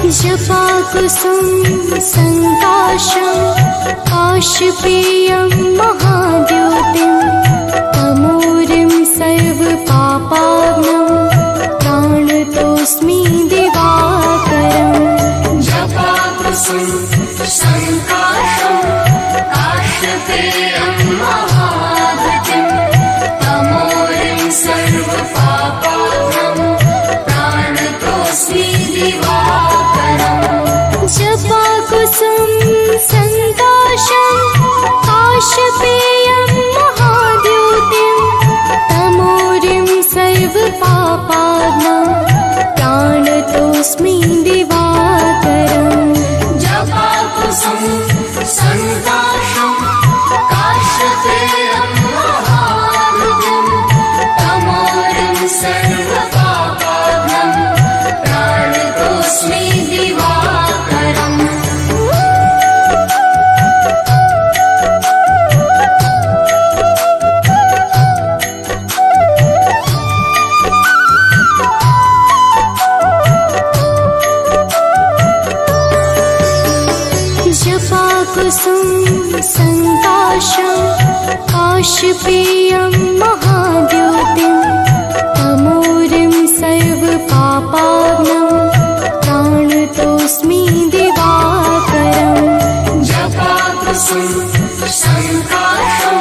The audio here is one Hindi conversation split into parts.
जपाकुसुम संकाशं काशपेयं महाद्योतिं तमोरिं सर्वपापाग्नं प्राणतोऽस्मि दिवाकरम्। जपाकुसुम संकाशं काशपेयं महाद्योतिं तमोरिं सर्वपापाग्नं प्राणतोऽस्मि दिवाकरम्। जपाकुसुम संकाशं काशपेयं महाद्योतिं तमोरिं सर्वपापाग्नं प्राणतोऽस्मि दिवाकरम्। जपाकुसुम संकाशं काशपेयं महाद्योतिं तमोरिं सर्वपापाग्नं प्राणतोऽस्मि दिवाकरम्। जपाकुसुम संकाशं काशपेयं महाद्योतिं तमोरिं सर्वपापाग्नं प्राणतोऽस्मि दिवाकरम्। जपाकुसुम संकाशं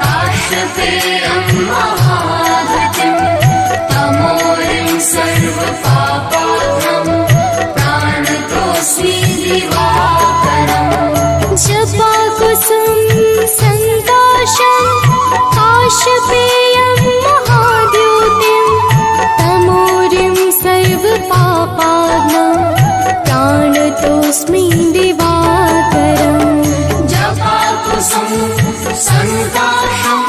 काशपेयं महाद्योतिं तमोरिं सर्वपापाग्नं प्राणतोऽस्मि दिवाकरम्। जपाकुसुम संकाशं काशपेयं महाद्योतिं तमोरिं सर्वपापाग्नं प्राणतोऽस्मि दिवाकरम्। जपाकुसुम संकाशं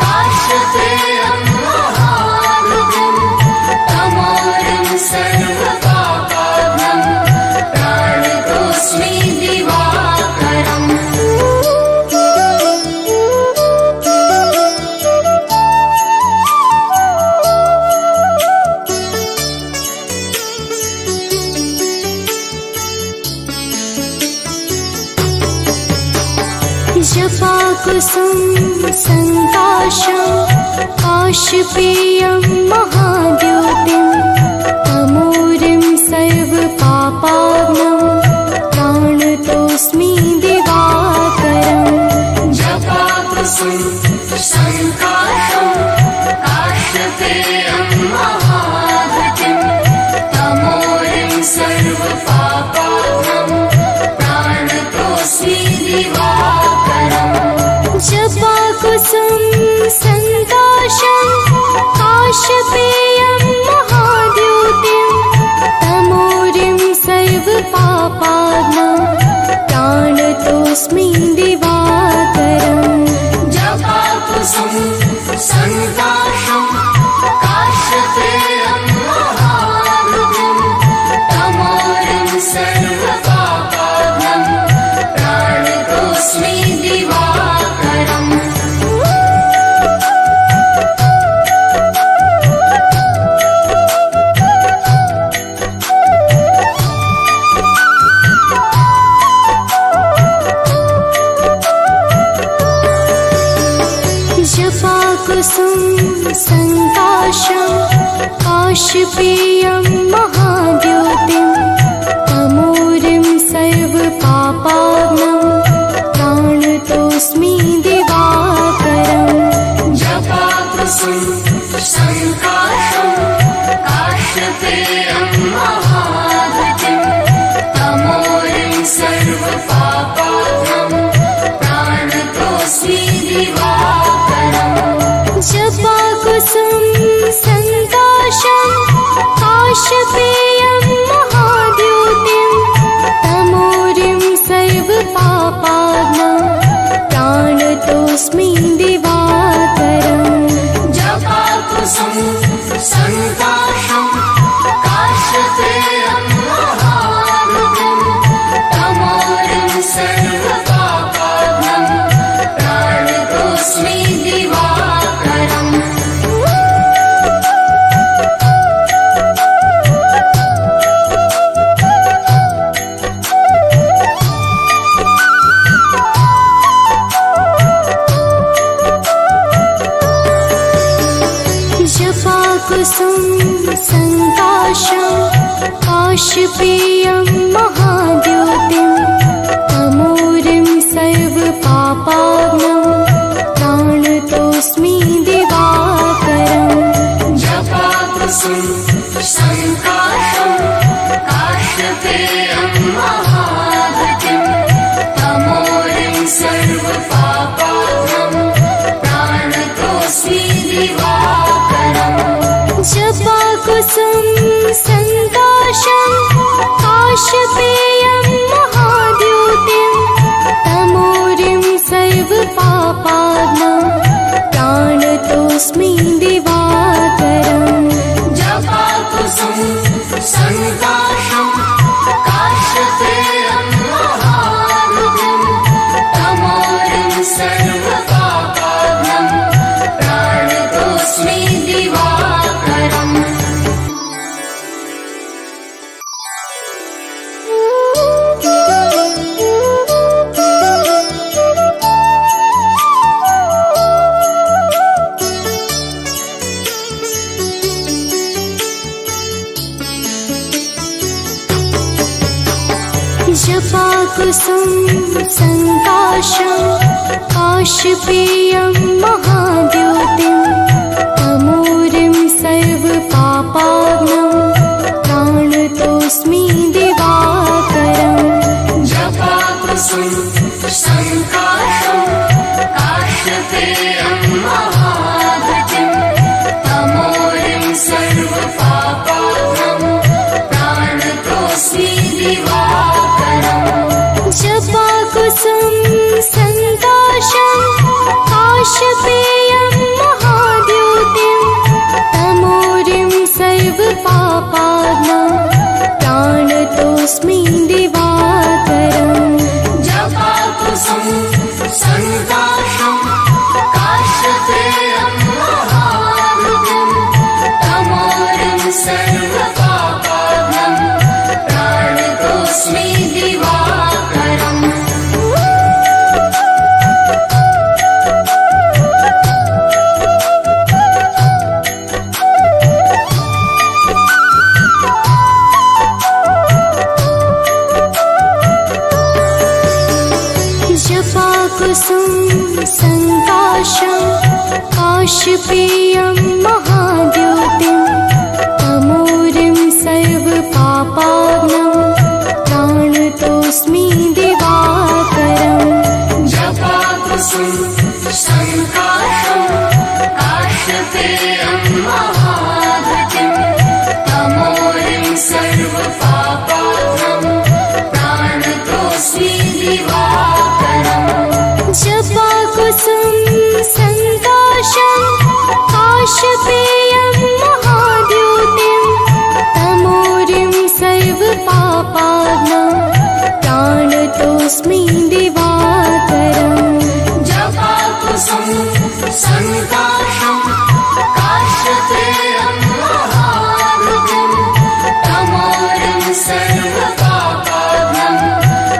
काशपेयं महाद्योतिं तमोरिं सर्वपापाग्नं प्राणतोऽस्मि दिवाकरम्। जपाकुसुम संकाशं काशपेयं महाद्योतिं तमोरिं सर्वपापाग्नं प्राणतोऽस्मि दिवाकरम्। जपाकुसुम संकाशं काशपेयं महाद्योतिं तमोरिं सर्वपापाग्नं प्राणतोऽस्मि दिवाकरम्। जपाकुसुम संकाशं काशपेयं महाद्योतिं तमोरिं सर्वपापाग्नं प्राणतोऽस्मि दिवाकरम्। जपाकुसुम संकाशं काशपेयं महाद्योतिं तमोरिं सर्वपापाग्नं प्राणतोऽस्मि दिवाकरम्। जपाकुसुम संकाशं काशपेयं महाद्योतिं तमोरिं सर्वपापाग्नं प्राणतोऽस्मि दिवाकरम्। जपाकुसुम संकाशं काशपेयं महाद्योतिं तमोरिं सर्वपापाग्नं प्राणतोऽस्मि दिवाकरम्। जपाकुसुम संकाशं काशपेयं महाद्योतिं तमोरिं सर्वपापाग्नं प्राणतोऽस्मि दिवाकरम्। जपाकुसुम संकाशं काशपेयं महाद्योतिं तमोरिं सर्वपापाग्नं प्राणतोऽस्मि दिवाकरम् जपाकुसुम संकाशं काश्यपेयं महाद्युतिं तमोरिं सर्वपापाग्नं प्राणतोऽस्मि दिवाकरम् जपाकुसुम संकाशं काशपेयं महाद्योतिं तमोरिं सर्वपापाग्नं प्राणतोऽस्मि दिवाकरम् जपाकुसुम संकाशं काश्यपेयं महाद्युतिं तमोरिं सर्वपापाग्नं प्राणतोऽस्मि दिवाकरम् जपाकुसुम संकाशं काशपेयं महाद्योतिं तमोरिं सर्वपापाग्नं प्राणतोऽस्मि दिवाकरम् जपाकुसुम संकाशं काश्यपेयं महाद्युतिं तमोरिं सर्वपापाग्नं प्राणतोऽस्मि दिवाकरम् जपाकुसुम संकाशं काशपेयं महाद्योतिं तमोरिं सर्वपापाग्नं प्राणतोऽस्मि दिवाकरम् जपाकुसुम संकाशं काश्यपेयं महाद्युतिं तमोरिं सर्वपापाग्नं प्राणतोऽस्मि दिवाकरम् जपाकुसुम संकाशं काशपेयं महाद्योतिं तमोरिं सर्वपापाग्नं प्राणतोऽस्मि दिवाकरम् जपाकुसुम संकाशं काश्यपेयं महाद्युतिं तमोरिं सर्वपापाग्नं प्राणतोऽस्मि दिवाकरम् जपाकुसुम संकाशं काशपेयं महाद्योतिं तमोरिं सर्वपापाग्नं प्राणतोऽस्मि दिवाकरम् जपाकुसुम संकाशं काश्यपेयं महाद्युतिं तमोरिं सर्वपापाग्नं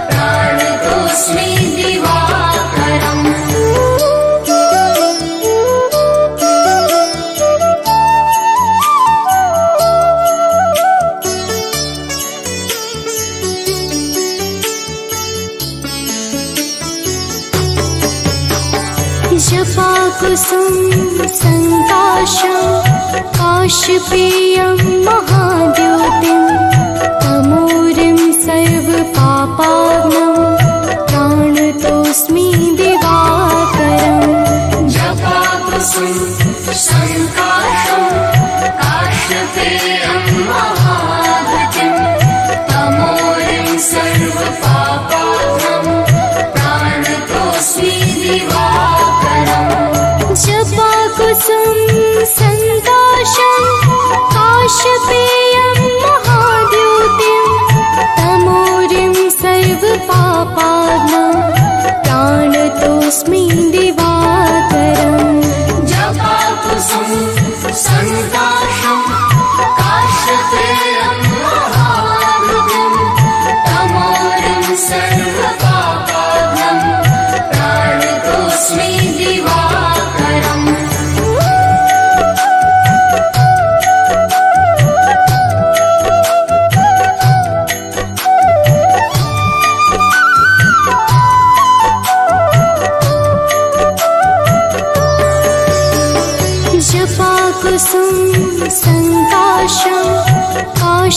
प्राणतोऽस्मि दिवाकरम् जपाकुसुम संकाशं काशपेयं महाद्योतिं तमोरिं सर्वपापाग्नं प्राणतोऽस्मि दिवाकरम् जपाकुसुम संकाशं काश्यपेयं महाद्युतिं तमोरिं सर्वपापाग्नं प्राणतोऽस्मि दिवाकरम् जपाकुसुम संकाशं काशपेयं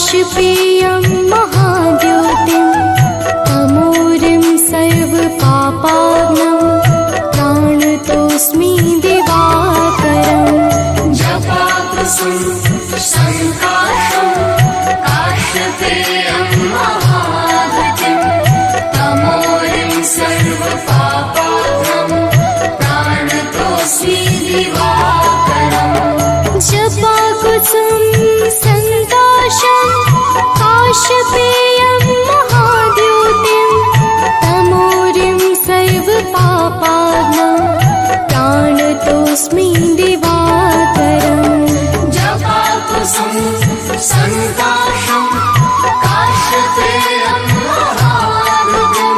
काश्यपेयं महाद्योतिं तमोरिं सर्वपापाग्नं प्राणतोऽस्मि दिवाकरम् जपाकुसुम संकाशं काश्यपेयं महाद्युतिं तमोरिं सर्वपापाग्नं प्राणतोऽस्मि दिवाकरम् जपाकुसुम संकाशं काश्यपेयं महाद्योतिं तमोरिं सर्वपापाग्नं प्राणतोऽस्मि दिवाकरम् जपाकुसुम संकाशं काश्यपेयं महाद्युतिं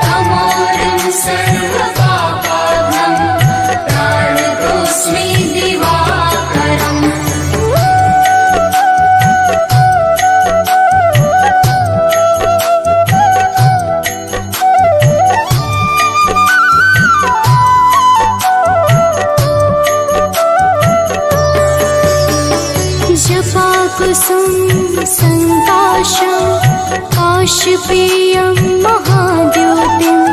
तमोरिं सर्वपापाग्नं प्राणतोऽस्मि दिवाकरम् जपाकुसुम संकाशं काश्यपेयं महाद्योतिं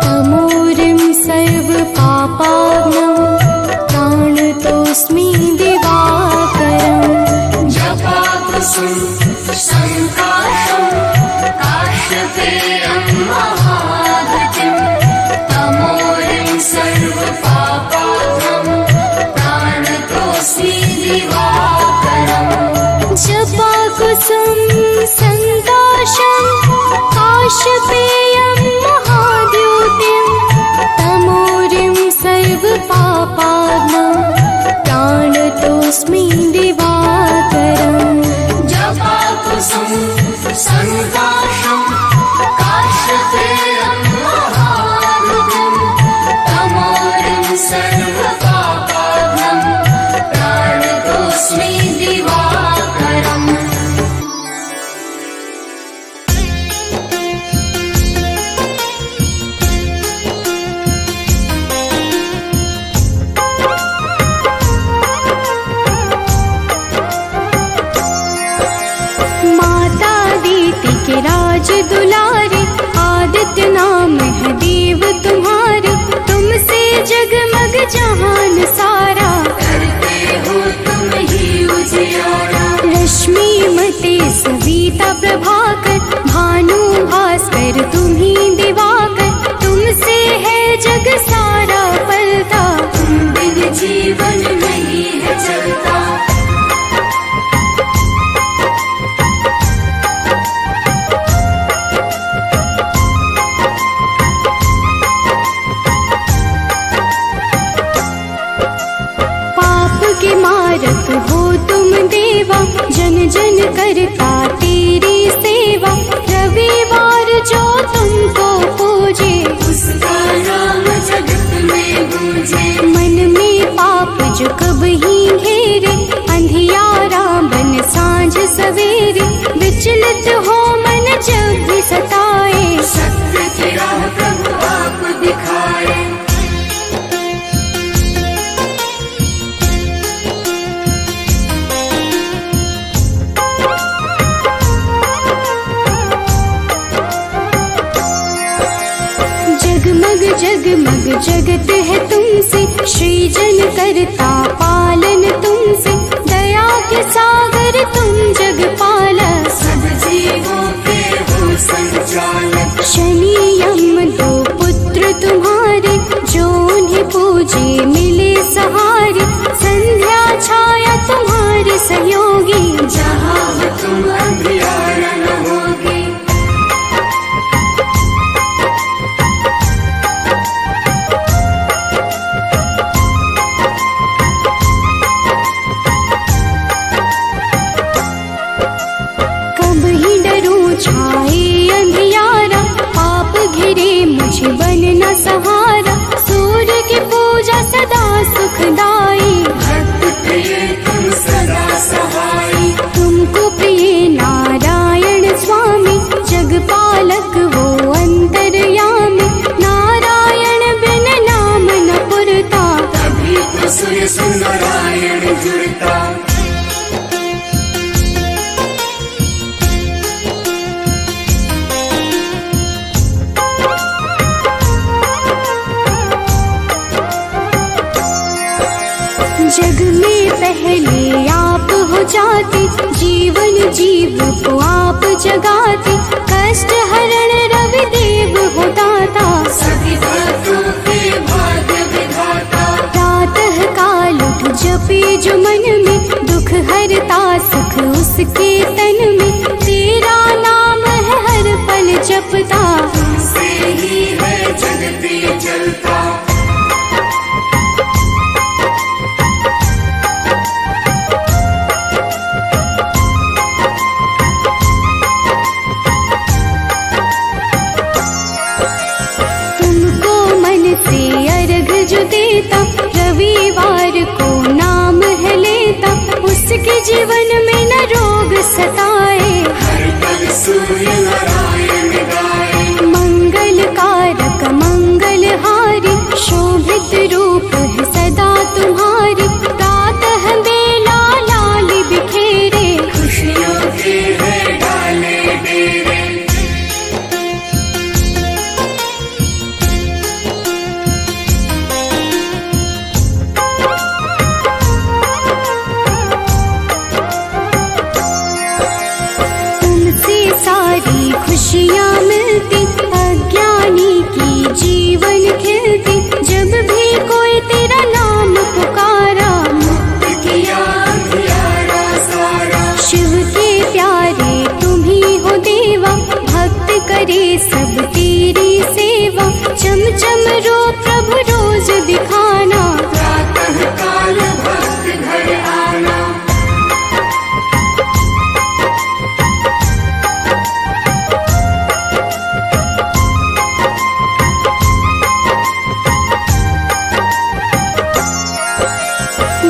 तमोरिं सर्वपापाग्नं प्राणतोऽस्मि दिवाकरम् जपाकुसुम संकाशं काश्यपेयं महाद्युतिं तमोरिं सर्वपापाग्नं प्राणतोऽस्मि दिवाकरम् जपाकुसुम संकाशं काश्यपेयं महाद्योतिं तमोरिं सर्वपापाग्नं प्राणतोऽस्मि दिवाकरम् जपाकुसुम संकाशं काश्यपेयं महाद्युतिं तमोरिं सर्वपापाग्नं प्राणतोऽस्मि दिवाकरम् माता दीति के राज दुलारे आदित्य नाम है देव तुम्हारे तुमसे जगमग जहान सारा करते हो तुम ही उजियारा रश्मि मते सविता प्रभाकर भानु भास्कर तुम्ही दिवाकर तुमसे है जग सारा पलता तुम बिन जीवन नहीं है चलता पाप के मारक हो तुम देवा जन जन करता तेरी सेवा रविवार जो तुमको पूजे उसका नाम जगत में गूंजे मन में पाप जो कब ही घेरे अंधियारा बन सांझ सवेरे विचलित हो मन जब भी सताए सत्य की राह प्रभु आप दिखाए जगमग जगमग जगत है तुमसे सृजन करता पालन तुमसे दया के सागर तुम जग पालक सब जीवों के हो संचालक शनि यम दो पुत्र तुम्हारे जो उन्हें पूजे मिले सहारे संध्या छाया तुम्हारे सहयोगी जहाँ हो तुम अंधियारा न होगी कब ही डरूं छाए अंधियारा पाप घिरे मुझे बनना सहारा सूर्य की पूजा सदा सुखदाई भक्त प्रिय तुम सदा सहाई तुमको प्रिय नारायण स्वामी जगपालक वो अंतर्यामी नारायण बिन नाम न पुरता तभी तो सूर्य सुनारायण जुड़ता जीवन जीव को आप जगाते, कष्ट हरण रवि देव हो दाता, सभी भक्तों के भाग्य विधाता। प्रातः काल उठ जपे जो मन में, दुख हरता सुख उसके तन में, तेरा नाम है हर पल जपता, से ही है जगती चलता। तुमको मन से अर्घ जो देता, रविवार को नाम है लेता, उसके जीवन में न रोग सताए, हर पल सूर्य नारायण गाए। मंगल कारक मंगल हारी, शोभित रूप है सदा तुम्हारी, प्रातः बेला लाल बिखेरे, खुशियों के है डाले डेरे। तुमसे सारी खुशियाँ मिलती, अज्ञानी की जीवन खिलती, जब भी कोई तेरा नाम पुकारा, मुक्त किया अंधियारा सारा। शिव के प्यारे तुम ही हो देवा, भक्त करे सब तेरी सेवा, चम चम रो प्रभु रोज दिखाना, प्रातः काल भक्त घर आना।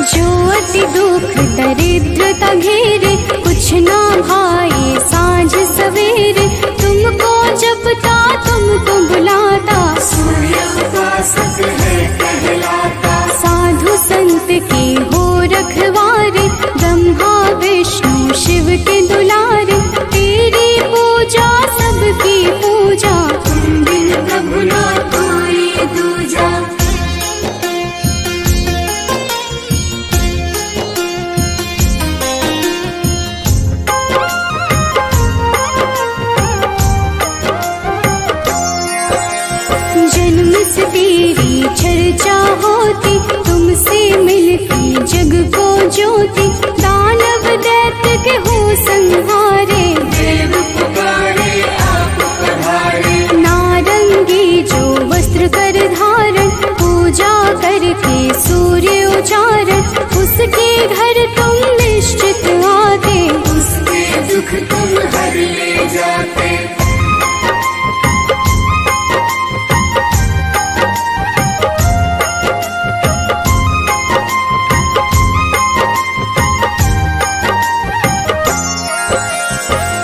जो अति दुख दरिद्रता घेरे, कुछ ना भाए सांझ सवेरे, तुमको जपता तुमको बुलाता, सूर्य उपासक है कहलाता। साधु संत के हो रखवारे, ब्रह्मा विष्णु शिव के दुलारे, तेरी पूजा सबकी पूजा, तुम बिन प्रभु ना कोई दूजा। जन्म से तेरी चर्चा होती, तुमसे मिलती जग को ज्योति, दानव दैत्य के हो संहारे, देव पुकारे आप पधारे। नारंगी जो वस्त्र कर धारण, पूजा करके सूर्य उचारण, उसके घर तुम निश्चित आते, उसके दुख तुम हर ले जाते।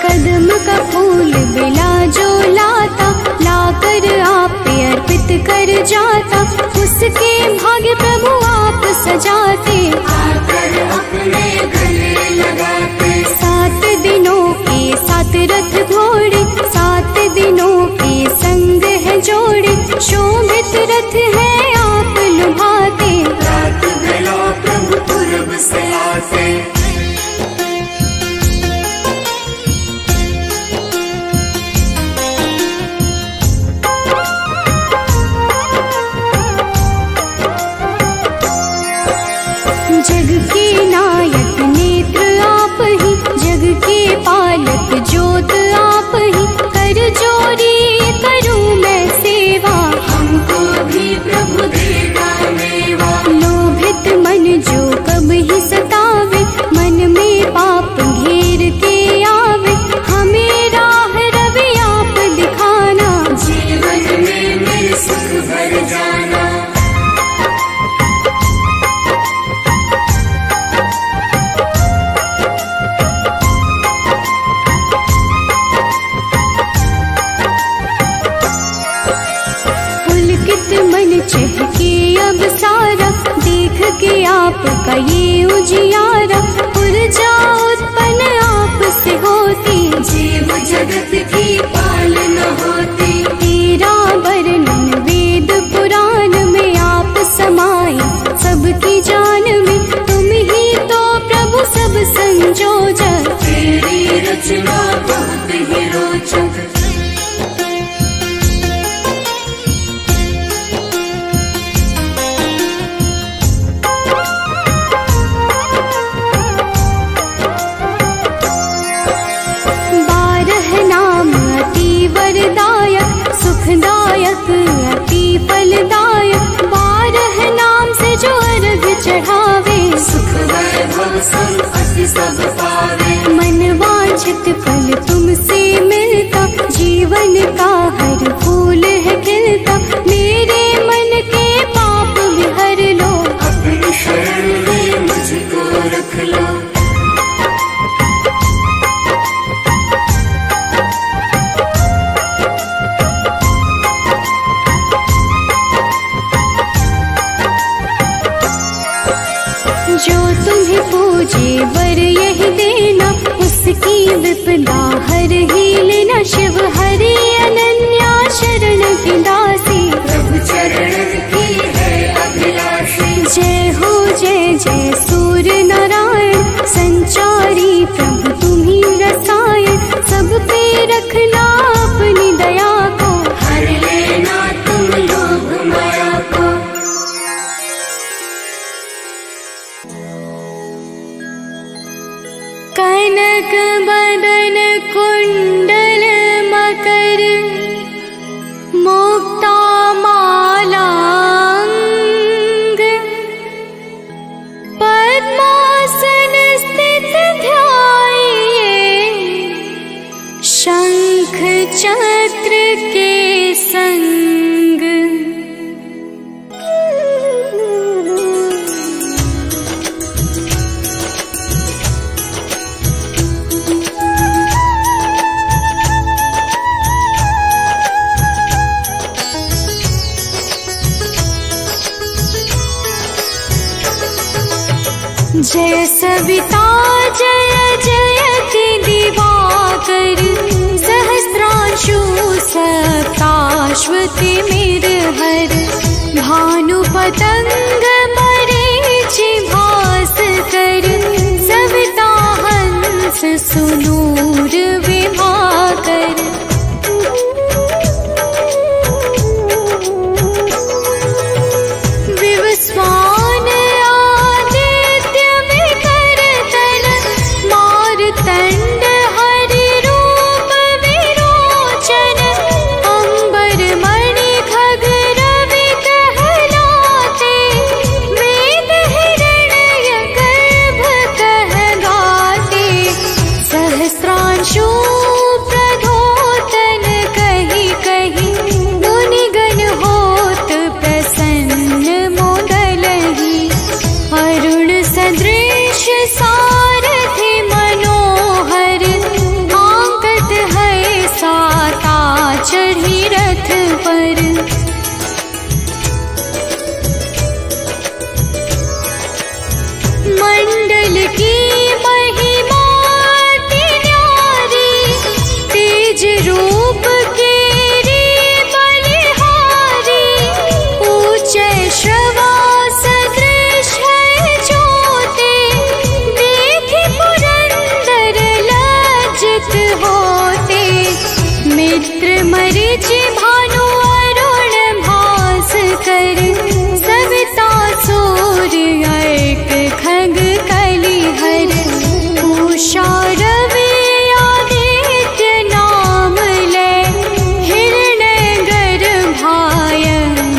कदम का फूल बिला जो लाता, लाकर आप पे अर्पित कर जाता, उसके भाग्य प्रभु आप सजाते, आकर अपने गले लगाते। 7 दिनों के 7 रथ घोड़े, 7 दिनों के संग है जोड़े, शोभित रथ है आप लुभाते, रात बेला प्रभु पूरब से आते। जग के नायक नेत्र आप ही, जग के पालक ज्योत आप ही, कर जोरी करूं मैं सेवा, हमको भी प्रभु देगा मेवा। लोभित मन जो कब ही सतावे, मन में पाप घेर के आवे, हमें राह रवि आप दिखाना, जीवन में मेरे सुख भर जाना। पुलकित मन चहके अब सारा, देख के आपका ये उजियारा, ऊर्जा उत्पन्न आप से होती, जीव जगत की पालना होती। तेरा वर्णन वेद पुराण में आप समाए, सबकी जान में तुम ही तो प्रभु सब संजोजक, रचना बहुत ही रोचक। वरदायक सुखदायक अति फलदायक 12 नाम से जो अर्घ चढ़ावे सुख वैभव संपत्ति सब पावे। मन वांछित फल तुमसे मिलता जीवन का हर फूल है खिलता। मेरे मन के पाप भी हर लो अपनी शरण में मुझको रख लो। जो तुम्हें पूजे वर यही देना उसकी विपदा हर ही लेना। शिव हरि अनन्या शरण की दासी प्रभु चरण की है अभिलाषी। जय हो जय जय सूर्य नारायण संचारी प्रभु तुम्ही रसायन। सब पे रखना अपनी दया को हर लेना तुम लोभ माया को। कनक बदन कुंडल मकर मुक्ता मालांग पद्मासन स्थित ध्याये शंख चक्र के संग। जय सविता जय जयति दिवाकर सहस्रांशु सप्ताश्वति मेरहर भानु पतंग मरीचि भास्कर सविता हंस सुनूर विभाकर। विवस्वान तंड हरि रूप विरोचन अंबर मणि खग रवि कहलाते। वेद हिरण्य गर्भ कह गाते सहस्रांशु प्रधोतन कही कही मुनिगण होत प्रसन्न मोदलहि। अरुण सदृश सारथि साता चढ़ी रथ पर। मंडल की महिमा अति न्यारी तेज रूप केरी बलिहारी। ऊंचे श्रवास दृश है ज्योति देखि पुरंदर लज्जित होते। मित्र मरीचि भानु अरुण भास्कर सविता सूर्य अर्क खग कलिहर। उषा रवि आदित्य नाम ले हिरण्य गर्भाय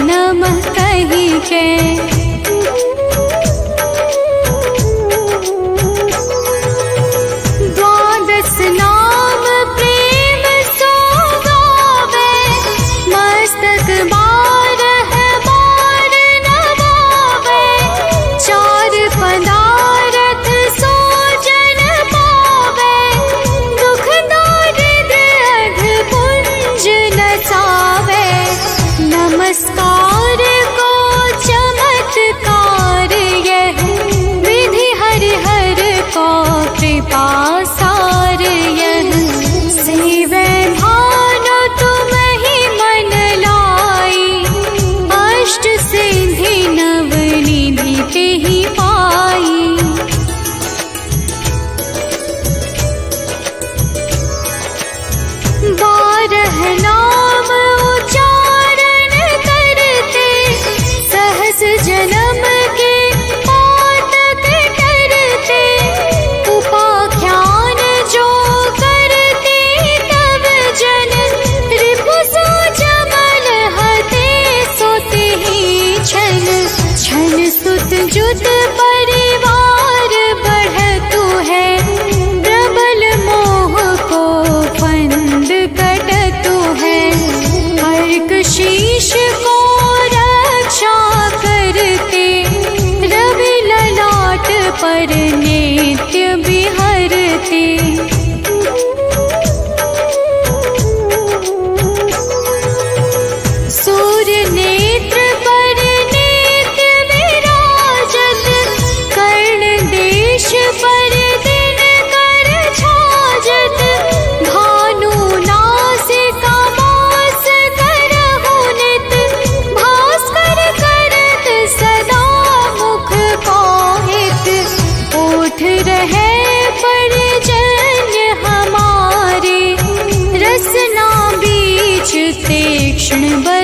नमः कहि के। द्वादश नाम प्रेम सो गावे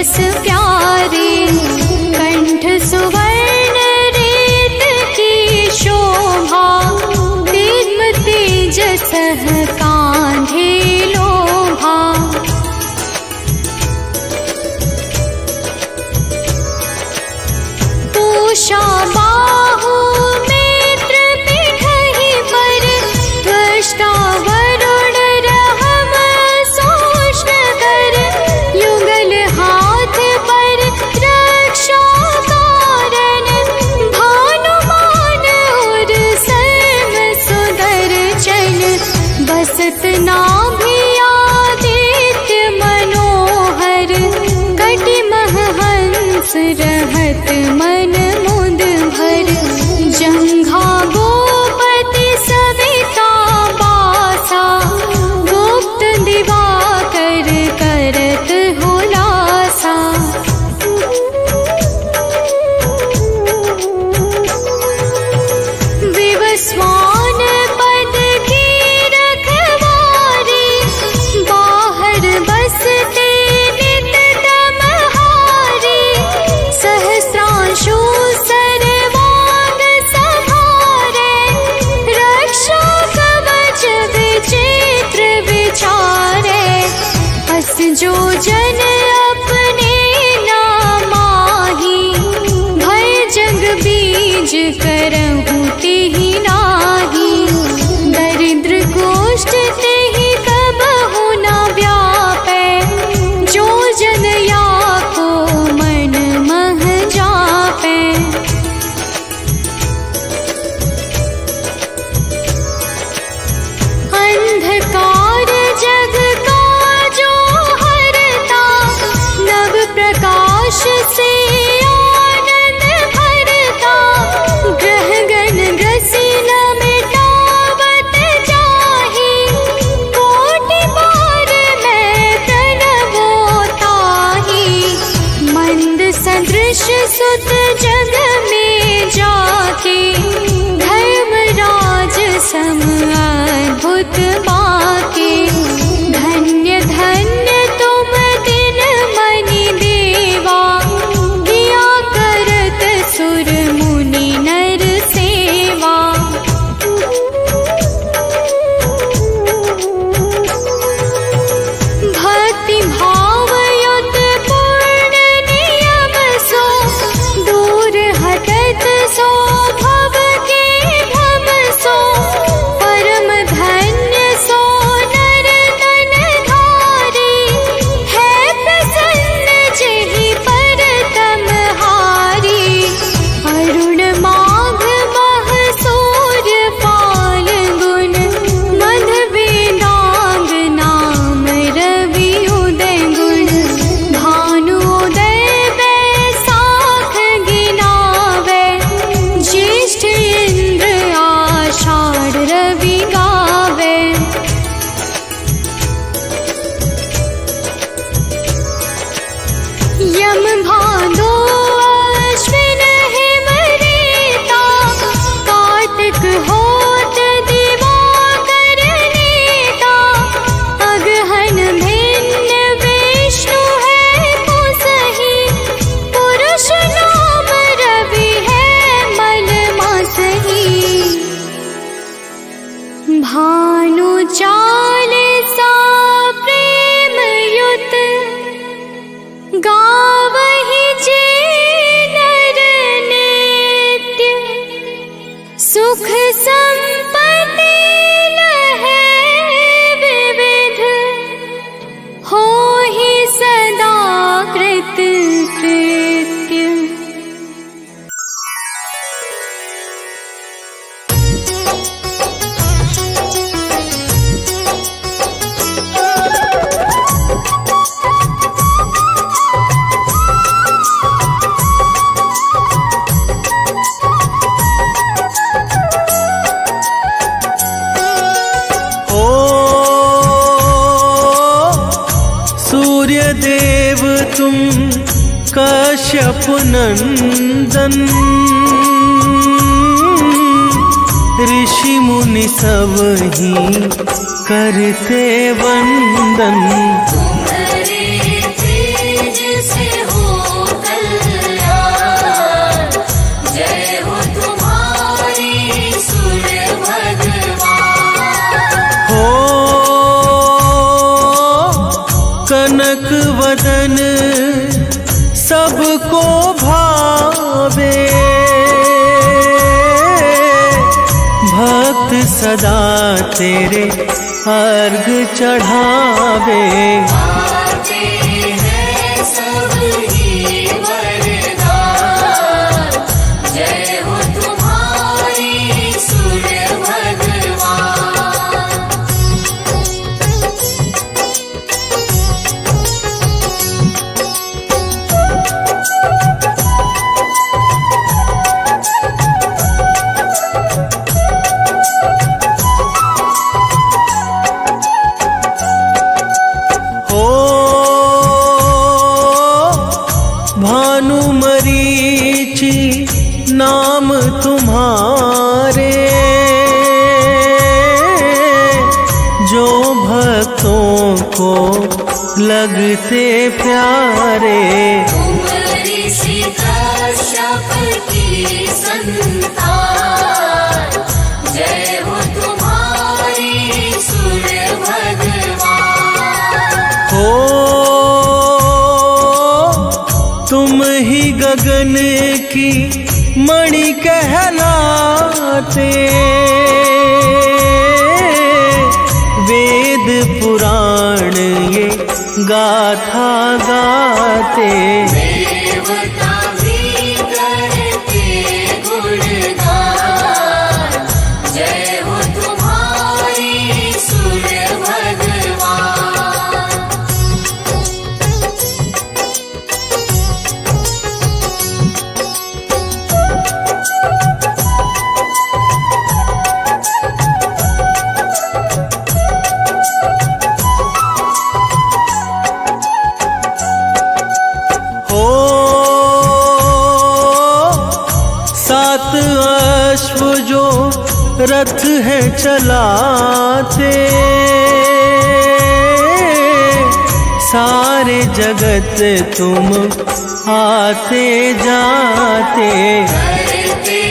बस प्यारे। कंठ सुवर्ण रेत की शोभा, दिव्य तेजस कांधे लोभा। पूषा बाहु नेत्र पिठहि पर, त्वष्टा वरुण रहम सोष्ण कर। युगल हाथ पर रक्षा कारण, भानुमान और सर्व सुदर्शन। बसत नाभि आदित्य मनोहर, कटिमह हंस रहत मन मुद भर। जंघा गोपति सविता बासा, गुप्त दिवाकर करत हुलासा। विवस्वान पद की रखवारी, बाहर बसते नित तमहारी। सहस्रांशु सर्वांग संहारे, रक्षा कवच विचित्र विचारे। अस जो जन अपने नामाही, भय जग बीज करहु तिहि नाही। दरिद्र गोष्ठ तेहि कबहु न व्यापै, जो जन या को मन मह जापै। अंधकार जग का जो हरता, नव प्रकाश से आनंद भरता। ग्रह गण ग्रसी न मिटावत जाहि, कोटि बार मैं प्रणवो ताहि। मंद सदृश सुत जग में जाके, धर्मराज सम अद्भुत बाके। धन्य धन्य तुम दिन मनि देवा, किया करत सुर मुनि नर सेवा। भक्ति भाव युत पूर्ण नियम सो, दूर हटत सो भव के भव सो। परम धन्य सो नर तन धारी, है प्रसन्न जेहि पर तमहारी। अरुण माघ मह सूर्य फाल्गुन, मध वेदांग नाम रवि उदय गुण। भानुदय बैसाख गिनावे, ज्येष्ठ इंद्र आषाढ़ रवि गावे। यम भादो अश्विन हिम रेता, कार्तिक होत दिवाकर नेता। अगहन भिन्न विष्णु है पुसहि, पुरुष नाम रवि है मल मासहि। भानु चालीसा प्रेम युत, गावहि जे नर नित्य। सुख संपत्ति लहै विविध, होहि सदा कृत कृत्य। देव तुम कश्यप नंदन, ऋषि मुनि सब ही करते वंदन। तुम्हारे तेज से कनक वदन सबको भावे, भक्त सदा तेरे अर्घ चढ़ावे। आते हैं सब ही वरदान, जय हो तुम्हारी सूर्य भगवान। भानुमरीचि नाम तुम्हारे, जो भक्तों को लगते प्यारे। तुम ऋषि कश्यप की संतान, जय हो तुम्हारी सूर्य भगवान। हो तुम ही गगन की मणि कहलाते, वेद पुराण ये गाथा गाते। देवता भी करते गुणगान, जय हो तुम्हारी सूर्य भगवान। सात अश्व जो रथ है चलाते, सारे जगत तुम आते जाते। करते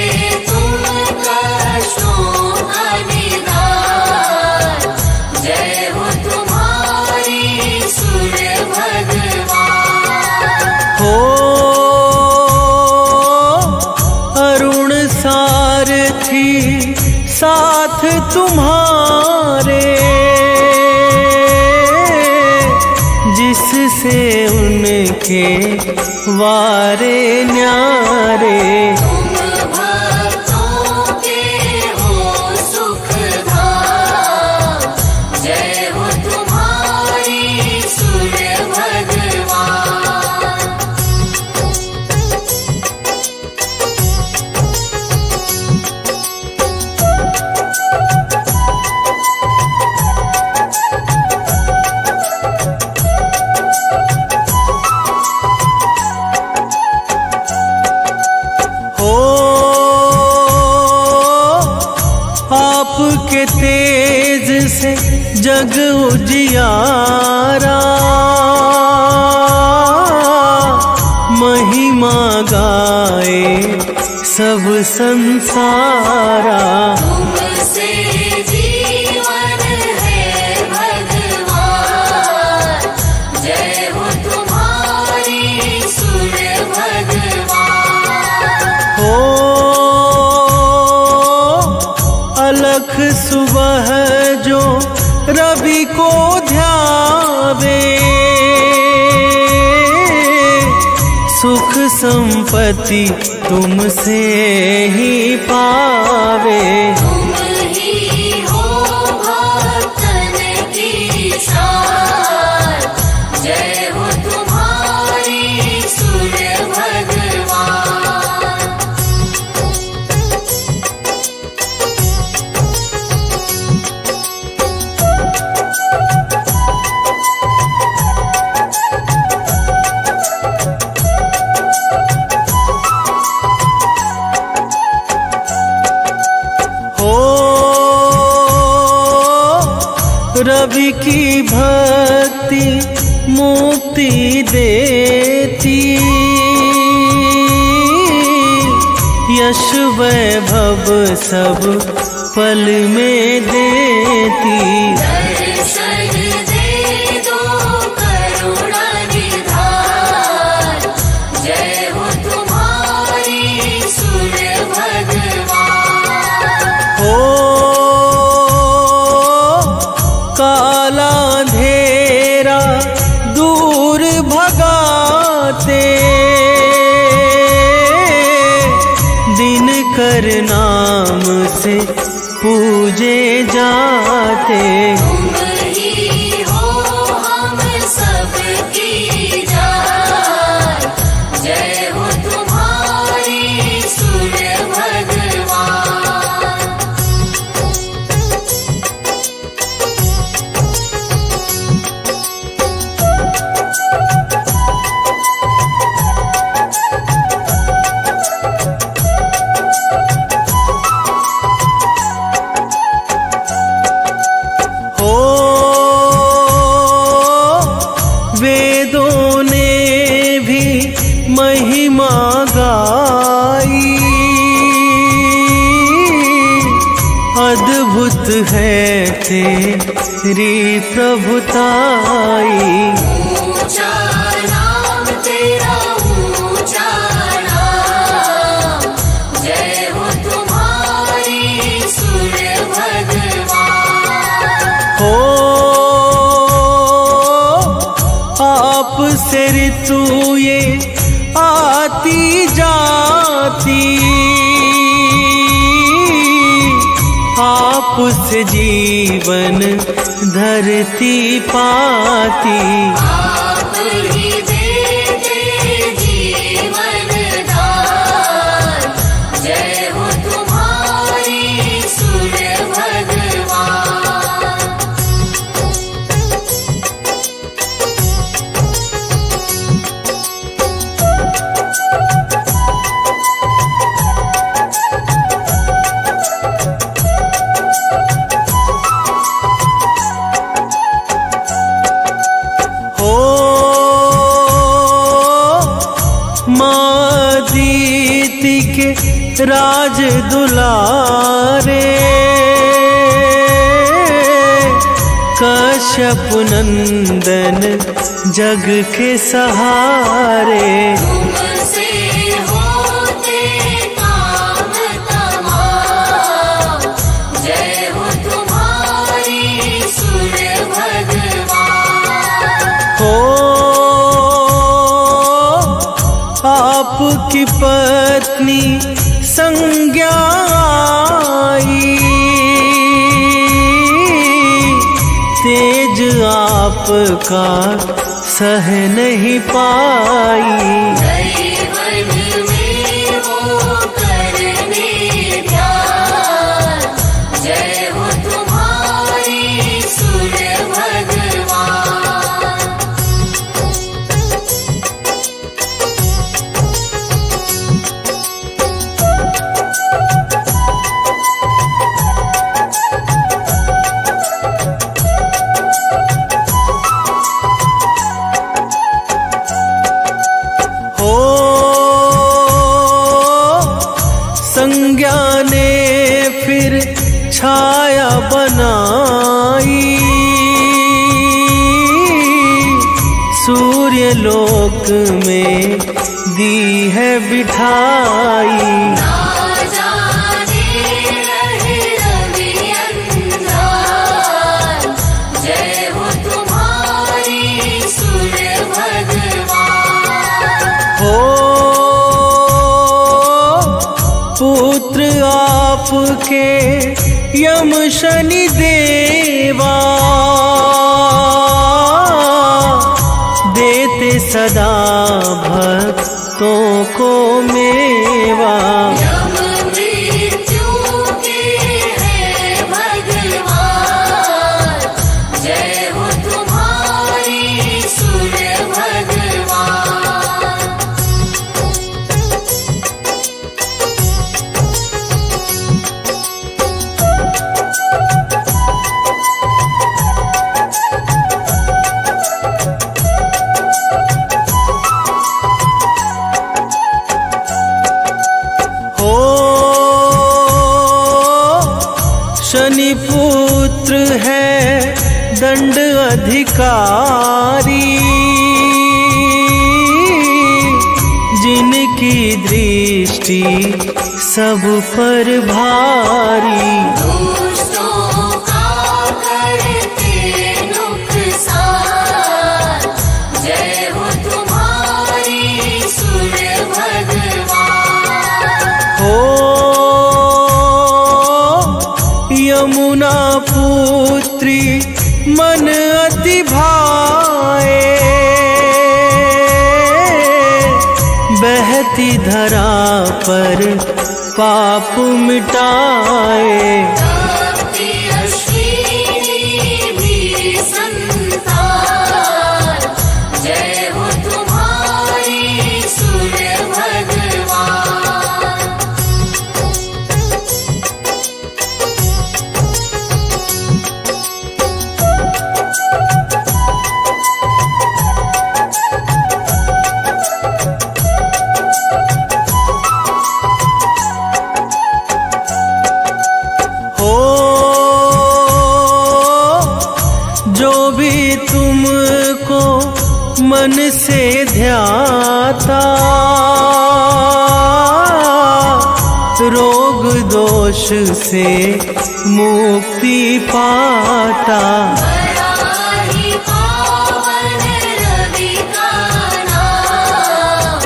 तुम कष्टों का निदान, जय हो तुम्हारी सूर्य भगवान। हो अरुण सारथी साथ तुम्हारे, जिससे उनके वारे न्यारे। तुम भक्तों के हो सुखधाम, जय हो तुम्हारी सूर्य भगवान। आपके तेज से जग उजियारा, महिमा गाए सब संसारा। तुमसे जीवन है भगवान, जय हो तुम्हारी सूर्य भगवान। हो अलख सुबह जो रवि को ध्यावे, सुख संपत्ति तुमसे ही पावे। तुम ही हो भक्तन की शान, जय हो तुम्हारी सूर्य भगवान। रवि की भक्ति मुक्ति देती, यश वैभव सब पल में देती। दर्शन दे दो करुणा अंधेरा दूर भगाते, दिनकर नाम से पूजे जाते। तुम ही हो हम सबकी जान, जय हो तुम्हारी सूर्य भगवान। वेदों ने भी महिमा गाई, अद्भुत है तेरी प्रभुताई। ऊंचा नाम तेरा ऊंचा नाम, जय हो तुम्हारी सूर्य भगवान। हो आप से ऋतु ये आती जाती, आप से जीवन धरती पाती। आप ही देते जीवन दान, जय हो तुम्हारी सूर्य भगवान। मादीति के राज दुलारे, कश्यप नंदन जग के सहारे। तुमसे होते काम तमाम, जय हो तुम्हारी सूर्य भगवान। हो आपकी पत्नी संज्ञा आई, तेज आपका सह नहीं पाई। जीवन में वो करने ध्यान, जय हो तुम्हारी सूर्य भगवान। संज्ञा ने फिर छाया बनाई, सूर्य लोक में दी है बिठाई। ना जाने रहे रवि अंधार, जय हो तुम्हारी सूर्य भगवान। हो पुत्र आपके यम शनि देवा, देते सदा भक्तों को मेवा। यम मृत्यु के है भगवान, जय हो तुम्हारी सूर्य भगवान। शनि पुत्र है दंड अधिकारी, जिनकी दृष्टि सब पर भारी। दुष्टों का करते नुकसान, यदि भाए, बहती धरा पर पाप मिटाए। भक्ति अश्विनी भी संतान, जय हो तुम्हारी सूर्य भगवान। मन से ध्याता, रोग दोष से मुक्ति पाता। बड़ा ही पावन रवि का नाम,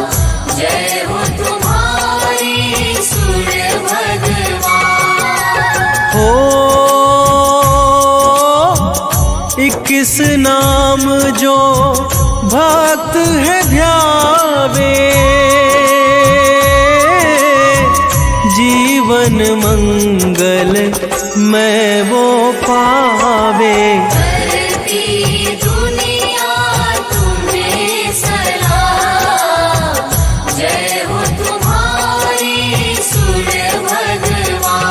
जय हो तुम्हारी सूर्य भगवान। हो 21 नाम जो भक्त है ध्यावे, जीवन मंगल मैं वो पावे। करती दुनिया तुम्हें सलाम, जय हो तुम्हारी सूर्य भगवान।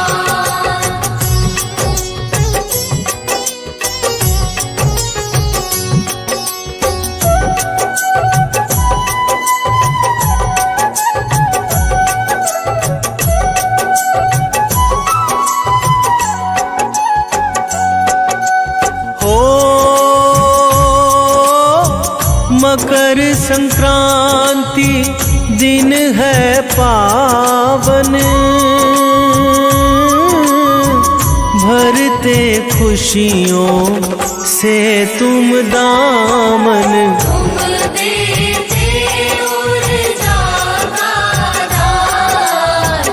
मकर संक्रांति दिन है पावन, भरते खुशियों से तुम दामन। तुम देते ऊर्जा का दान,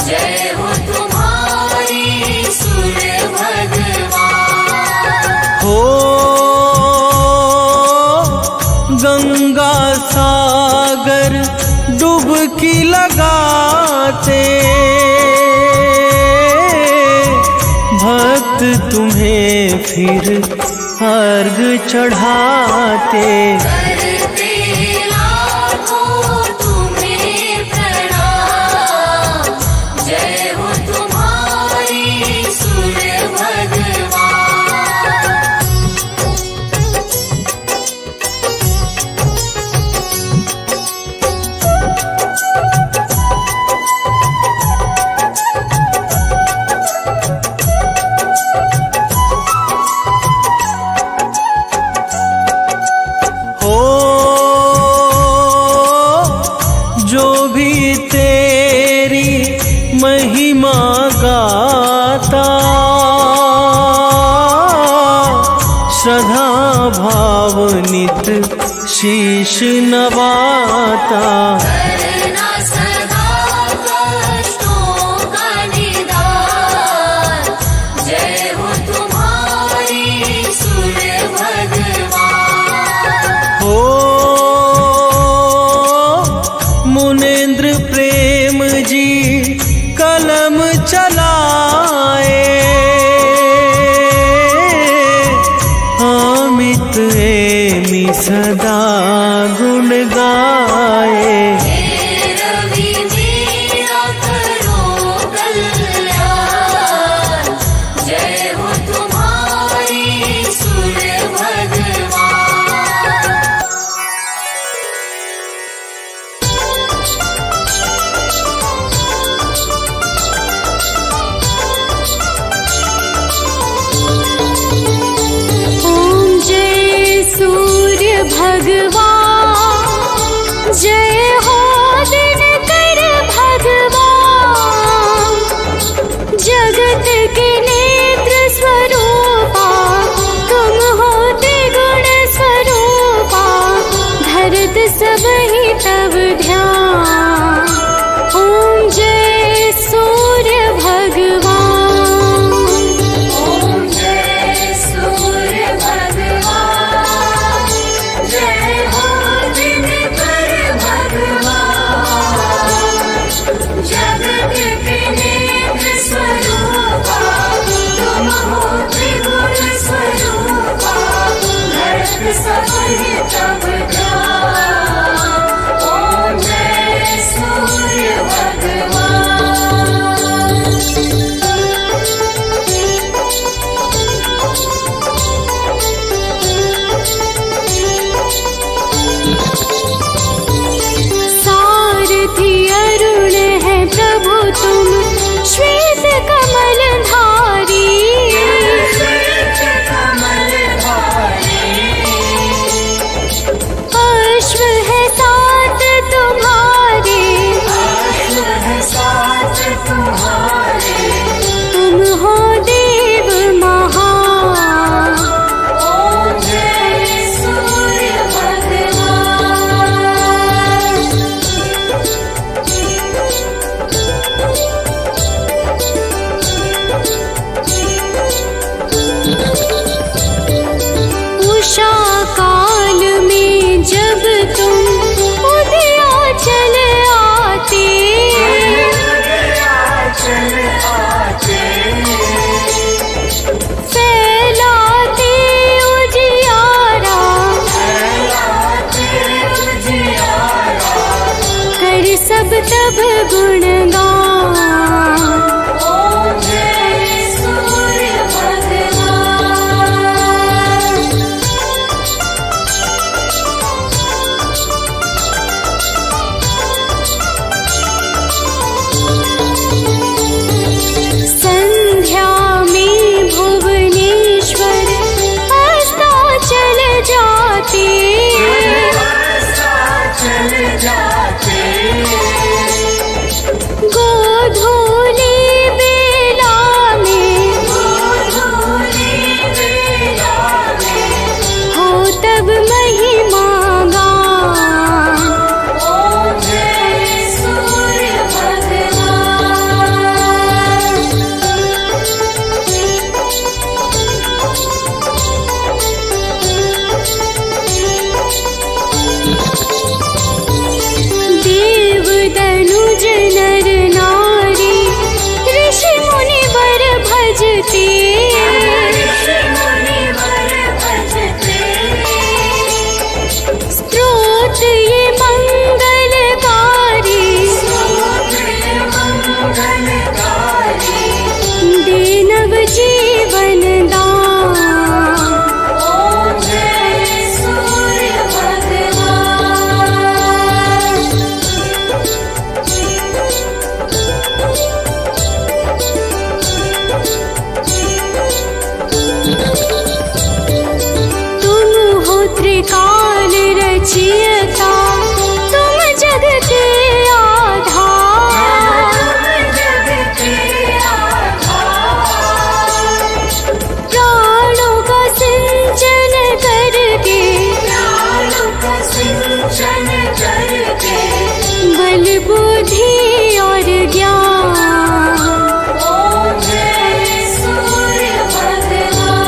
जय हो तुम्हारी सूर्य भगवान। हो गंगा सागर डुबकी लगाते, भक्त तुम्हें फिर अर्घ चढ़ाते। करते लाखों तुम्हें प्रणाम, जय हो तुम्हारी सूर्य भगवान। महिमा गाता, श्रद्धा भाव नित शीश नवाता। करना सदा कष्टों का निदान, जय हो तुम्हारी सूर्य भगवान। हो मुनेन्द्र प्रेम जी कलम चलाए, अमित एमि सदा गुण गाए। हे रवि मेरा करो कल्याण, जय हो तुम्हारी सूर्य भगवान। सूर्य भगवान, जय हो दिनकर भगवान। जगत के नेत्र स्वरूपा, तुम होते गुण स्वरूपा। धरत सब ही तब ध्यान, ओम जय सूर्य भगवान। ओम जय सूर्य भगवान। सब ही तब ध्यान, ओम जय सूर्य भगवान। सारथी अरुण है प्रभु तुम, श्वेत कमल धारी। श्वेत कमल धारी, अश्व है साथ तुम्हारे, अश्व है साथ तुम्हारे। तुम हो देव महान, ओम जय सूर्य भगवान। उषा काल में जब तुम उदयाचल आते, चल आते, फैलाते उजियारा, फैलाते उजियारा। कर सब तब गुणगान, ओम जय सूर्य भगवान। संध्या में भुवनेश्वर अस्ताचल जाते, चल जाते, गोधूली बेला में गोधूली बेला में। हो तब महिमा गान, ओम जय सूर्य भगवान। देव दनुज नर नारी, ऋषि मुनि वर भजते। ऋषि मुनि वर भजते, स्तोत्र ये मंगलकारी, स्तोत्र मंगलकारी। दे नव जीवन दान, ओम जय सूर्य भगवान। तुम हो त्रिकाल रचयिता, तुम जग के आधार। जग के आधार, प्राणों का सिंचन करके, प्राणों का सिंचन करके। बल बुद्धि और ज्ञान, ओम जय सूर्य भगवान।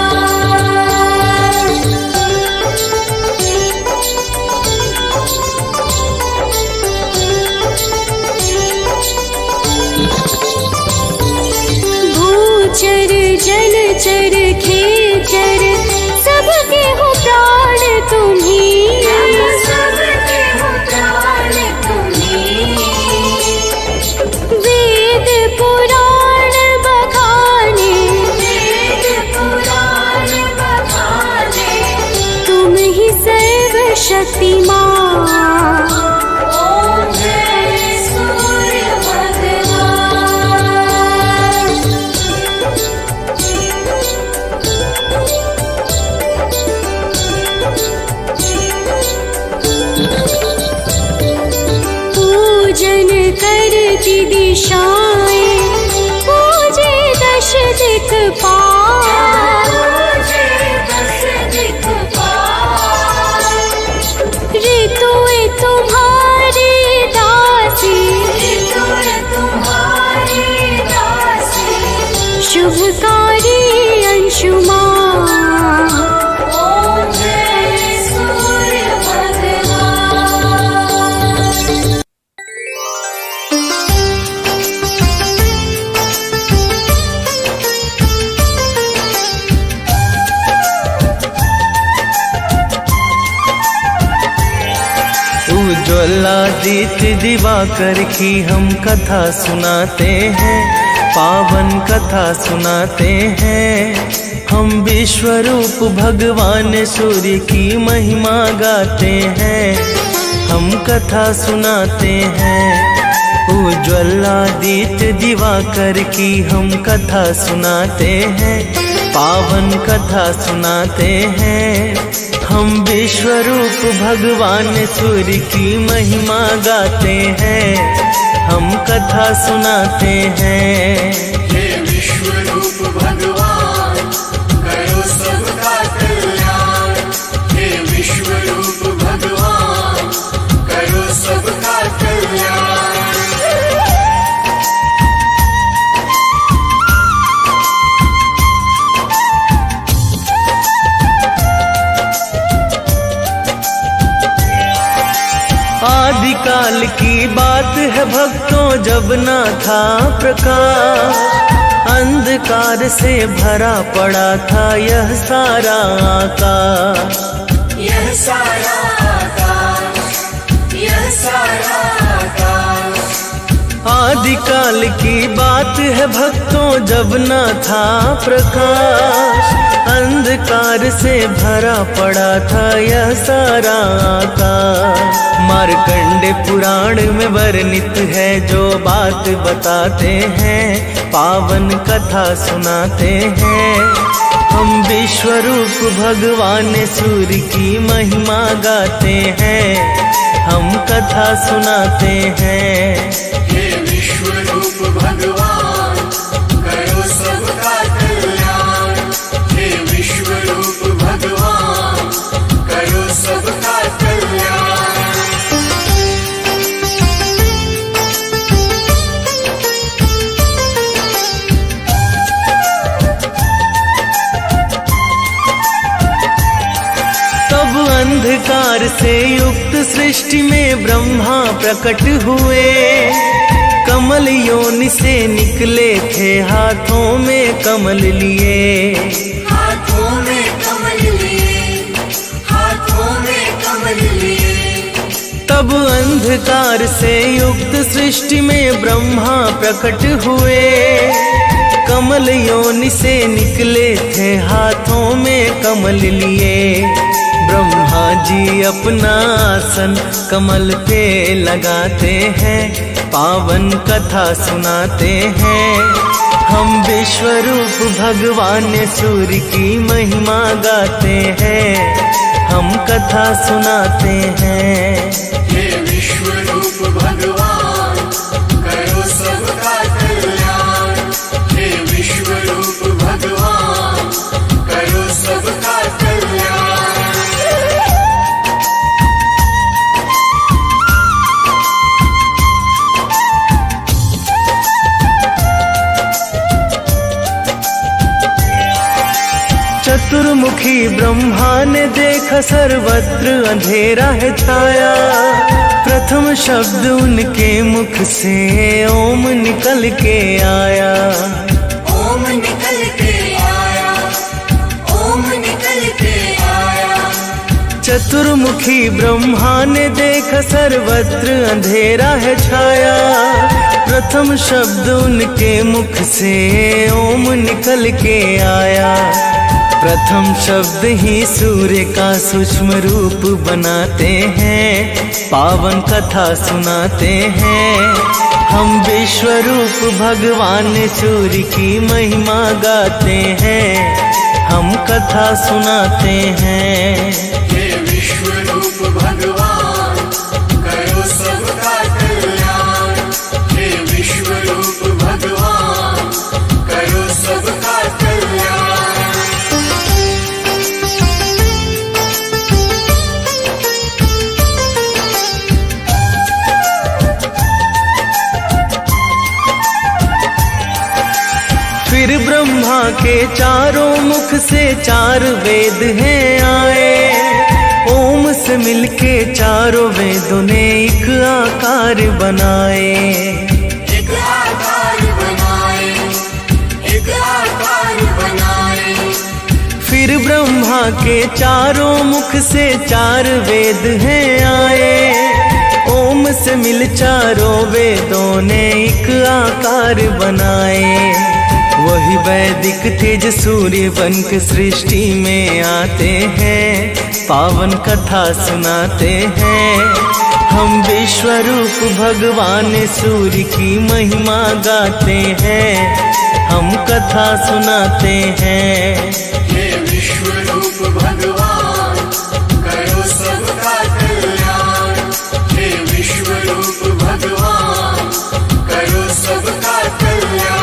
भूचर जलचर खेचर, सबके हो प्राण तुम्ही। सबके हो प्राण तुम्ही, वेद पुराण बखाने, वेद पुराण बखाने। तुम ही सर्व शक्तिमान, ओम जय सूर्य भगवान। पूजन करती दिशाएं, पूजे दश दिक्पाल। पूजे दश दिक्पाल, ऋतुएं तुम्हारी दासी, ऋतुएं तुम्हारी दासी। शुभकारी अंशुमान, ओम जय सूर्य भगवान। उज्ज्वलादित दिवाकर की हम कथा सुनाते हैं, पावन कथा सुनाते हैं। हम विश्वरूप भगवान सूर्य की महिमा गाते हैं, हम कथा सुनाते हैं। उज्ज्वलादित दिवाकर की हम कथा सुनाते हैं, पावन कथा सुनाते हैं। हम विश्वरूप भगवान सूर्य की महिमा गाते हैं, हम कथा सुनाते हैं। हे विश्वरूप भगवान करो सबका कल्याण, हे विश्वरूप भगवान करो सबका कल्याण। आदिकाल की बात है भक्तों, जब ना था प्रकाश, अंधकार से भरा पड़ा था यह सारा आकाश। यह सारा आकाश, यह सारा आकाश। आदिकाल की बात है भक्तों, जब ना था प्रकाश, अंधकार से भरा पड़ा था यह सारा आकाश। मार्कंडे पुराण में वर्णित है जो बात बताते हैं, पावन कथा सुनाते हैं। हम विश्वरूप भगवान सूर्य की महिमा गाते हैं, हम कथा सुनाते हैं। हे विश्वरूप भगवान करो सबका कल्याण, हे विश्वरूप भगवान करो सबका कल्याण। तब अंधकार से युक्त सृष्टि में ब्रह्मा प्रकट हुए, कमल योनि से निकले थे हाथों में कमल लिए। हाथों में कमल लिए, हाथों में कमल लिए। तब अंधकार से युक्त सृष्टि में ब्रह्मा प्रकट हुए, कमल योनि से निकले थे हाथों में कमल लिए। ब्रह्मा जी अपना आसन कमल पे लगाते हैं, पावन कथा सुनाते हैं। हम विश्वरूप भगवान सूर्य की महिमा गाते हैं, हम कथा सुनाते हैं। हे विश्वरूप भगवान करो सबका कल्याण, हे विश्वरूप भगवान करो सबका कल्याण। चतुर्मुखी ब्रह्मा ने देखा सर्वत्र अंधेरा है छाया, प्रथम शब्द उनके मुख से ओम निकल के आया। ओम निकल के आया, ओम निकल के आया। चतुर्मुखी ब्रह्मा ने देखा सर्वत्र अंधेरा है छाया, प्रथम शब्द उनके मुख से ओम निकल के आया। प्रथम शब्द ही सूर्य का सूक्ष्म रूप बनाते हैं, पावन कथा सुनाते हैं। हम विश्वरूप भगवान सूर्य की महिमा गाते हैं, हम कथा सुनाते हैं। हे विश्वरूप भगवान करो सबका कल्याण, हे विश्वरूप भगवान करो सबका कल्याण। फिर ब्रह्मा के चारों मुख से चार वेद हैं आए, ओम से मिलके चारों वेदों ने एक आकार बनाए। एक आकार बनाए, एक आकार बनाए। फिर ब्रह्मा के चारों मुख से चार वेद हैं आए, से मिल चारों वेदों ने एक आकार बनाए। वही वैदिक तेज सूर्य बन के सृष्टि में आते हैं, पावन कथा सुनाते हैं। हम विश्व रूप भगवान सूर्य की महिमा गाते हैं, हम कथा सुनाते हैं। हे विश्व रूप भगवान करो सबका कल्याण। हे विश्व रूप भगवान करो सबका कल्याण।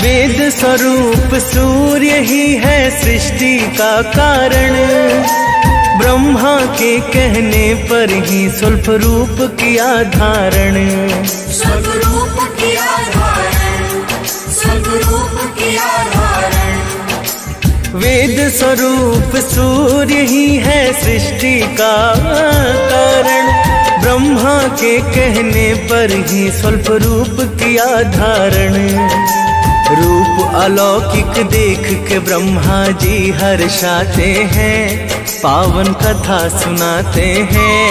वेद स्वरूप सूर्य ही है सृष्टि का कारण। ब्रह्मा के कहने पर ही स्वल्प रूप किया धारण। स्वरूप किया धारण, स्वरूप किया धारण। वेद स्वरूप सूर्य ही है सृष्टि का कारण। ब्रह्मा के कहने पर ही स्वल्प रूप किया धारण। रूप अलौकिक देख के ब्रह्मा जी हर्षाते हैं, पावन कथा सुनाते हैं।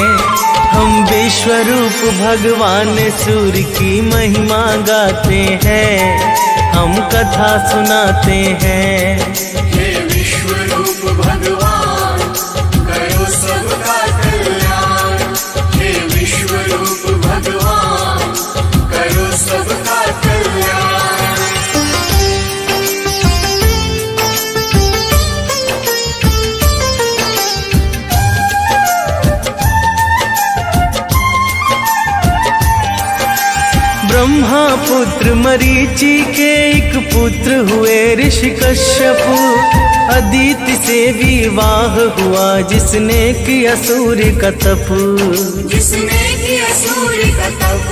हम विश्व रूप भगवान सूर्य की महिमा गाते हैं, हम कथा सुनाते हैं। हे विश्व रूप भगवान करो सबका कल्याण। हे विश्व रूप भगवान करो सबका कल्याण। ब्रह्मा पुत्र मरीचि के एक पुत्र हुए ऋषि कश्यप। अदिति से विवाह हुआ जिसने किया सूर्य का तप। जिसने किया सूर्य का तप,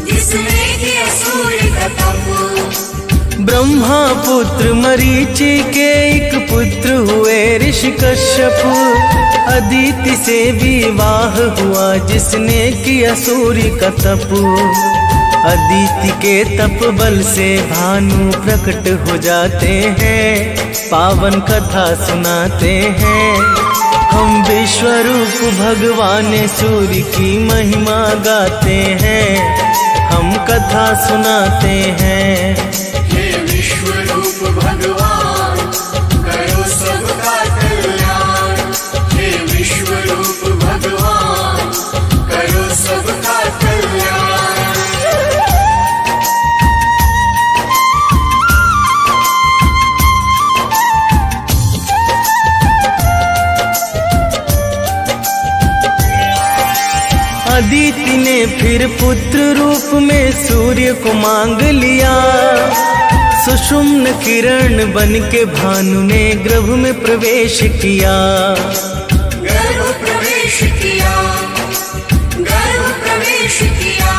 जिसने किया सूर्य का तप। ब्रह्मा पुत्र मरीचि के एक पुत्र हुए ऋषि कश्यप। अदिति से विवाह हुआ जिसने किया सूर्य का तप। अदिति के तप बल से भानु प्रकट हो जाते हैं, पावन कथा सुनाते हैं। हम विश्व रूप भगवान सूर्य की महिमा गाते हैं, हम कथा सुनाते हैं। हे विश्व रूप भगवान करो सबका कल्याण। हे विश्व रूप भगवान करो सबका कल्याण। अदिति ने फिर पुत्र रूप में सूर्य को मांग लिया। सुषुम्न किरण बन के भानु ने गर्भ में प्रवेश किया। गर्भ प्रवेश किया, गर्भ प्रवेश किया।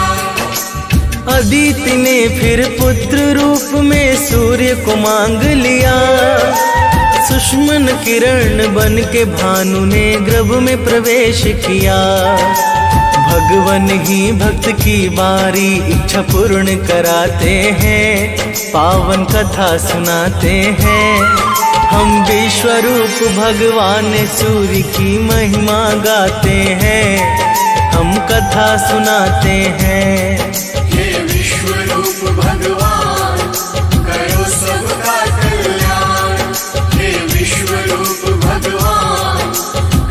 अदिति ने फिर पुत्र रूप में सूर्य को मांग लिया। सुषुम्न किरण बन के भानु ने गर्भ में प्रवेश किया। भगवान ही भक्त की बारी इच्छा पूर्ण कराते हैं, पावन कथा सुनाते हैं। हम विश्व रूप भगवान सूर्य की महिमा गाते हैं, हम कथा सुनाते हैं। हे विश्व रूप भगवान करो सबका कल्याण। हे विश्व रूप भगवान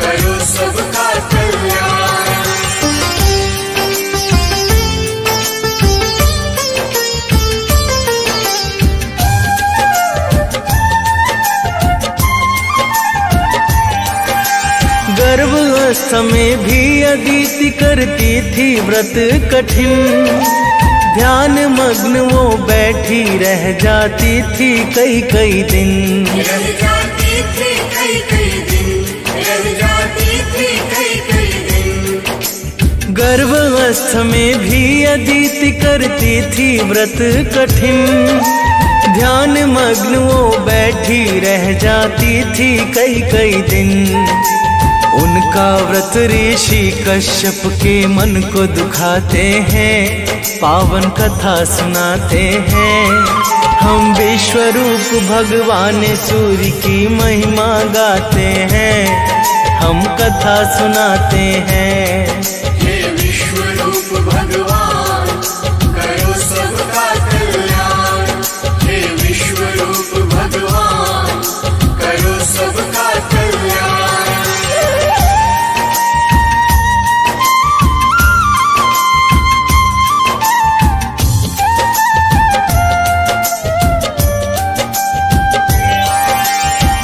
करो सबका कल्याण। गर्भावस्था में भी अदिति करती थी व्रत कठिन। ध्यान मग्न वो बैठी रह जाती थी कई कई दिन। रह जाती थी कई कई दिन, रह जाती थी कई कई दिन। गर्भावस्था में भी अदिति करती थी व्रत कठिन। ध्यान मग्न वो बैठी रह जाती थी कई कई दिन। उनका व्रत ऋषि कश्यप के मन को दुखाते हैं, पावन कथा सुनाते हैं। हम विश्वरूप भगवान सूर्य की महिमा गाते हैं, हम कथा सुनाते हैं। हे विश्वरूप भगवान करो सबका कल्याण, हे विश्वरूप भगवान करो सबका कल्याण।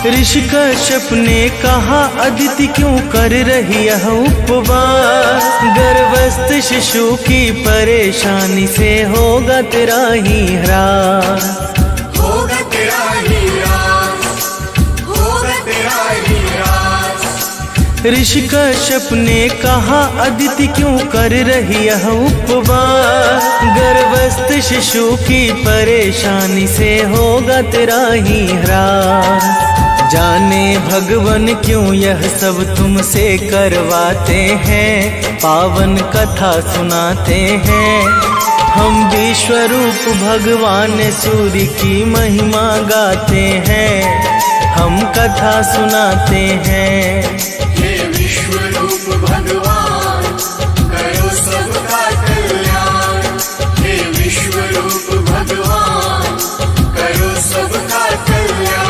ऋषि कश्यप ने कहा अदिति क्यों कर रही यह उपवास, गर्भस्थ शिशु की परेशानी से होगा तेरा ही ह्रास, होगा तेरा ही ह्रास, होगा तेरा ही ह्रास। ऋषि कश्यप ने कहा अदिति क्यों कर रही यह उपवास, गर्भस्थ शिशु की परेशानी से होगा तेरा ही ह्रास। जाने भगवान क्यों यह सब तुमसे करवाते हैं, पावन कथा सुनाते हैं। हम विश्वरूप भगवान सूर्य की महिमा गाते हैं, हम कथा सुनाते हैं। हे विश्वरूप भगवान करो सबका कल्याण, हे विश्वरूप भगवान करो सबका कल्याण।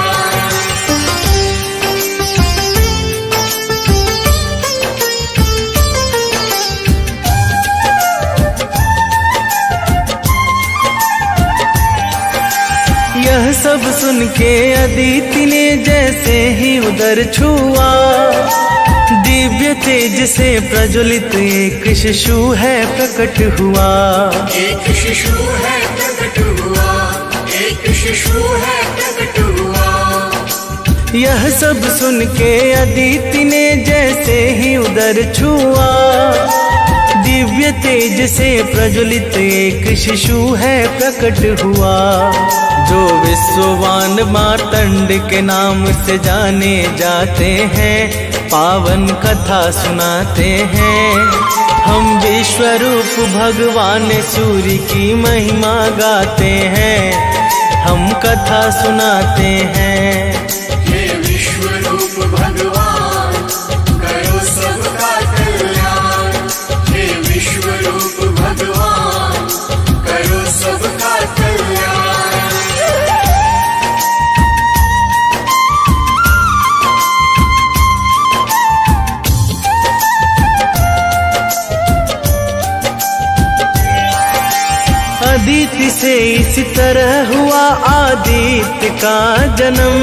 यह सब सुन के अदिति ने जैसे ही उदर छुआ, दिव्य तेज से प्रज्वलित एक शिशु है प्रकट हुआ, एक शिशु है प्रकट हुआ, एक शिशु है प्रकट हुआ। यह सब सुन के अदिति ने जैसे ही उदर छुआ, दिव्य तेज से प्रज्वलित एक शिशु है प्रकट हुआ, जो विश्ववान मार्तंड के नाम से जाने जाते हैं, पावन कथा सुनाते हैं। हम विश्वरूप भगवान सूर्य की महिमा गाते हैं, हम कथा सुनाते हैं। हे विश्वरूप भगवान करो सबका कल्याण, हे विश्वरूप भगवान करो सबका कल्याण। अदिति से इसी तरह हुआ आदित्य का जन्म,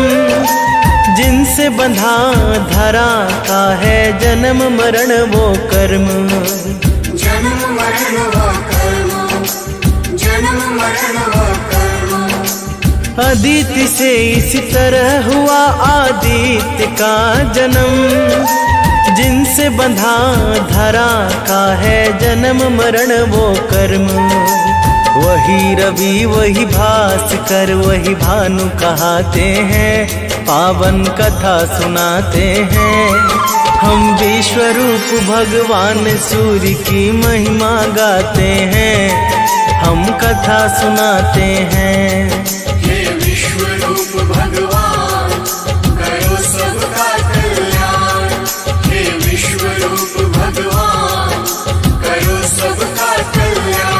जिनसे बंधा धरा का है जन्म मरण वो कर्म, जन्म मरण वो कर्म, जन्म मरण वो कर्म। अदिति से इसी तरह हुआ आदित्य का जन्म, जिनसे बंधा धरा का है जन्म मरण वो कर्म। वही रवि वही भास्कर वही भानु कहाते हैं, पावन कथा सुनाते हैं। हम विश्वरूप भगवान सूर्य की महिमा गाते हैं, हम कथा सुनाते हैं। हे विश्वरूप भगवान करो सबका कल्याण, हे विश्वरूप भगवान करो सबका कल्याण।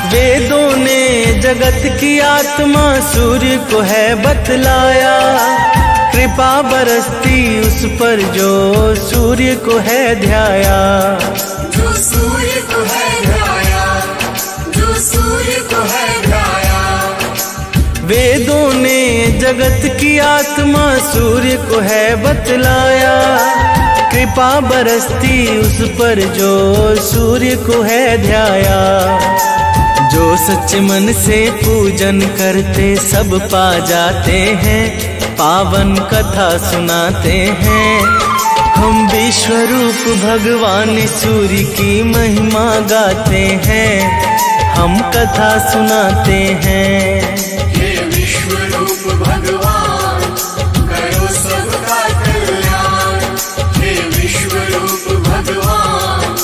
वेदों ने जगत की आत्मा सूर्य को है बतलाया, कृपा बरसती उस पर जो सूर्य को है ध्याया, जो सूर्य को है ध्याया, जो सूर्य को है ध्याया। वेदों ने जगत की आत्मा सूर्य को है बतलाया, कृपा बरसती उस पर जो सूर्य को है ध्याया। जो सच्चे मन से पूजन करते सब पा जाते हैं, पावन कथा सुनाते हैं। हम विश्वरूप भगवान सूर्य की महिमा गाते हैं, हम कथा सुनाते हैं। हे विश्वरूप भगवान करो सबका कल्याण, हे विश्वरूप भगवान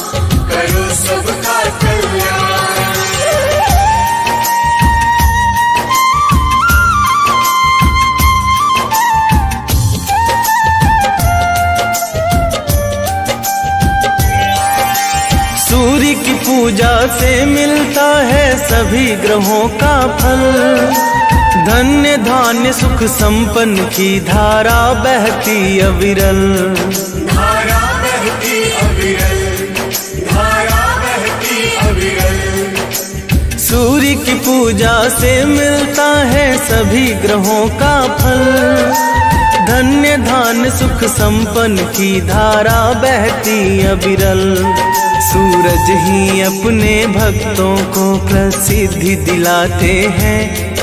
करो सबका कल्याण। सूर्य की पूजा से मिलता है सभी ग्रहों का फल, धन्य धान्य सुख संपन्न की धारा बहती अविरल। धारा बहती अविरल, धारा बहती अविरल। सूर्य की पूजा से मिलता है सभी ग्रहों का फल, धन्य धान्य सुख संपन्न की धारा बहती अविरल। सूरज ही अपने भक्तों को प्रसिद्धि दिलाते हैं,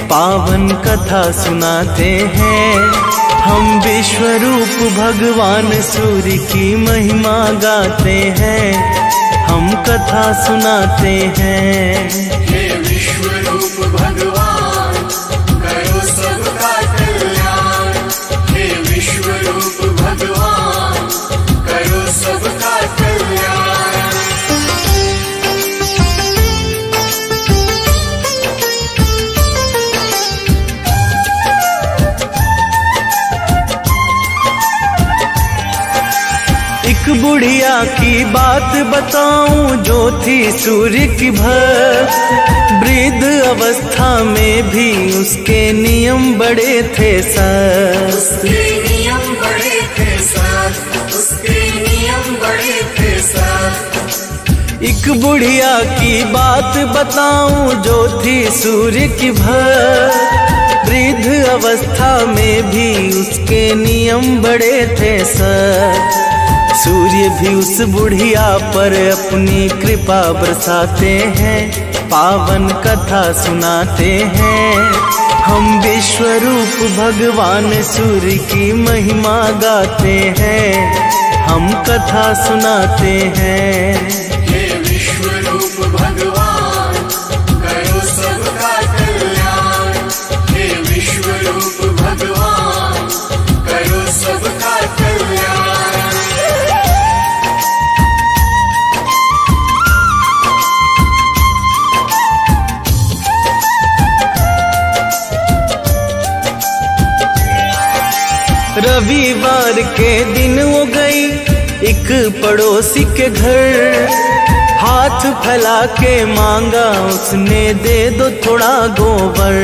पावन कथा सुनाते हैं। हम विश्वरूप भगवान सूर्य की महिमा गाते हैं, हम कथा सुनाते हैं। हे विश्वरूप भगवान करो सबका कल्याण, हे विश्वरूप भगवान करो सबका कल्याण। एक बुढ़िया की बात बताऊं जो थी सूर्य की भक्त, वृद्ध अवस्था में भी उसके नियम बड़े थे सख्त। उसके नियम बड़े थे सख्त, उसके नियम बड़े थे सख्त। एक बुढ़िया की बात बताऊं जो थी सूर्य की भक्त, वृद्ध अवस्था में भी उसके नियम बड़े थे सख्त। सूर्य भी उस बुढ़िया पर अपनी कृपा बरसाते हैं, पावन कथा सुनाते हैं। हम विश्वरूप भगवान सूर्य की महिमा गाते हैं, हम कथा सुनाते हैं। हे विश्वरूप भगवान करो सबका कल्याण, हे विश्वरूप भगवान करो सबका कल्याण। रविवार के दिन वो गई एक पड़ोसी के घर, हाथ फैला के मांगा उसने, दे दो थोड़ा गोबर।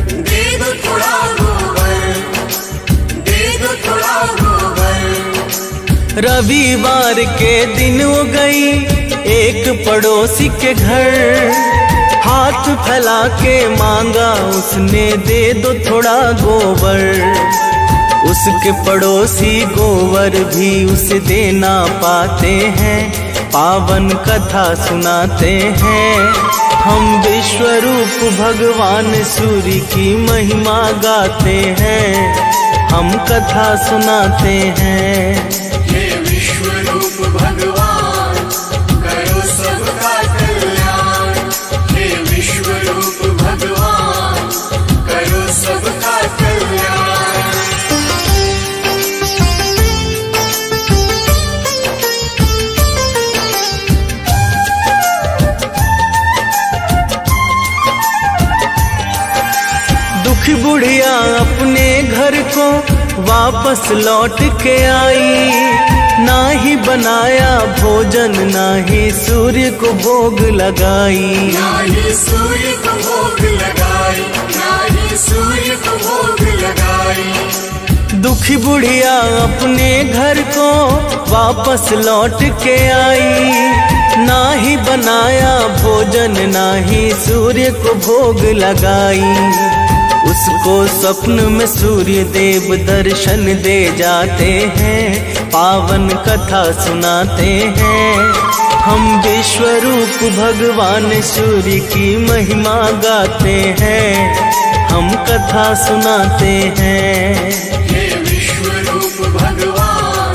दे दो थोड़ा गोबर, दे दो थोड़ा गोबर। रविवार के दिन वो गई एक पड़ोसी के घर, हाथ फैला के मांगा उसने, दे दो थोड़ा गोबर। उसके पड़ोसी गोबर भी उसे देना पाते हैं, पावन कथा सुनाते हैं। हम विश्वरूप भगवान सूर्य की महिमा गाते हैं, हम कथा सुनाते हैं। हे विश्वरूप भगवान करो सबका कल्याण, हे विश्वरूप भगवान करो सबका कल्याण। दुखी बुढ़िया अपने घर को वापस लौट के आई, ना ही बनाया भोजन ना ही सूर्य को भोग लगाई। ना ही सूर्य को भोग लगाई, ना ही सूर्य को भोग लगाई। दुखी बुढ़िया अपने घर को वापस लौट के आई, ना ही बनाया भोजन ना ही सूर्य को भोग लगाई। उसको स्वप्न में सूर्य देव दर्शन दे जाते हैं, पावन कथा सुनाते हैं। हम विश्वरूप भगवान सूर्य की महिमा गाते हैं, हम कथा सुनाते हैं। हे विश्वरूप भगवान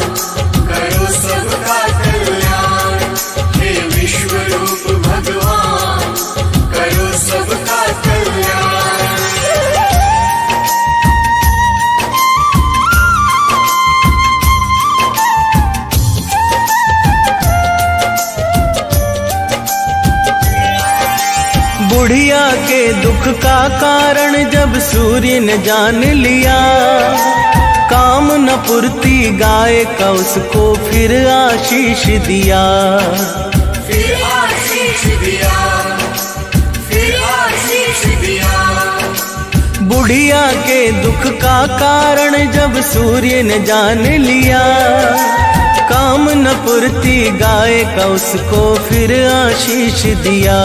बुढ़िया के दुख का कारण जब सूर्य ने जान लिया, काम न पूर्ति गाय का उसको फिर आशीष दिया। फिर आशीष दिया, फिर आशीष दिया। बुढ़िया के दुख का कारण जब सूर्य ने जान लिया, काम न पूर्ति गाय का उसको फिर आशीष दिया।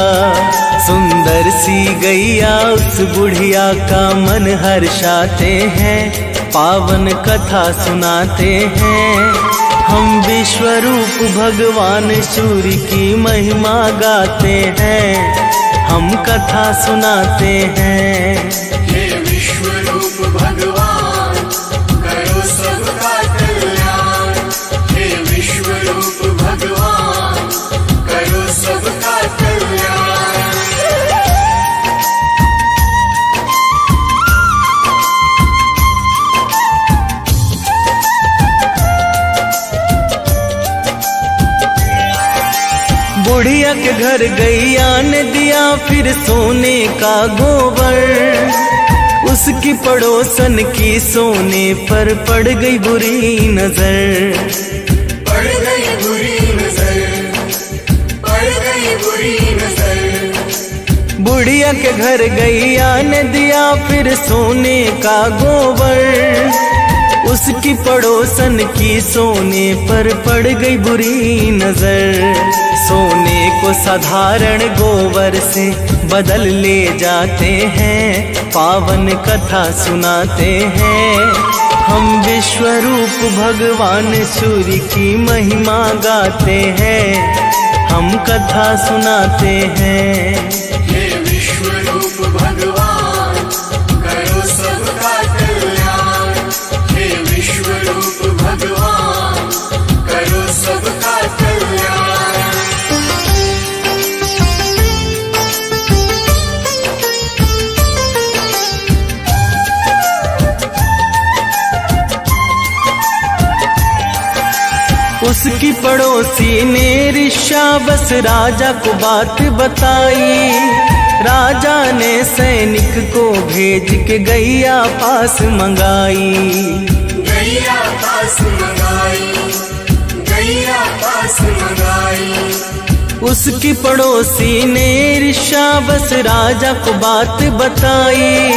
सुंदर सी गैया उस बुढ़िया का मन हर्षाते हैं, पावन कथा सुनाते हैं। हम विश्वरूप भगवान सूर्य की महिमा गाते हैं, हम कथा सुनाते हैं। हे विश्वरूप भगवान करो सबका कल्याण, हे विश्वरूप भगवान करो सबका कल्याण। बुढ़िया के घर गैया ने दिया फिर सोने का गोबर, उसकी पड़ोसन की सोने पर पड़ गई बुरी नजर। पड़ गई बुरी नजर, पड़ गई बुरी नजर। बुढ़िया के घर गैया ने दिया फिर सोने का गोबर, उसकी पड़ोसन की सोने पर पड़ गई बुरी नजर। सोने को साधारण गोबर से बदल ले जाते हैं, पावन कथा सुनाते हैं। हम विश्वरूप भगवान सूर्य की महिमा गाते हैं, हम कथा सुनाते हैं। हे विश्वरूप भगवान करो सबका कल्याण, हे विश्वरूप भगवान करो सबका कल्याण। उसकी पड़ोसी ने ऋषावस राजा को बात बताई, राजा ने सैनिक को भेज के गैया पास मंगाई। गैया पास मंगाई, गैया पास मंगाई। उसकी पड़ोसी ने ऋषावस राजा को बात बताई,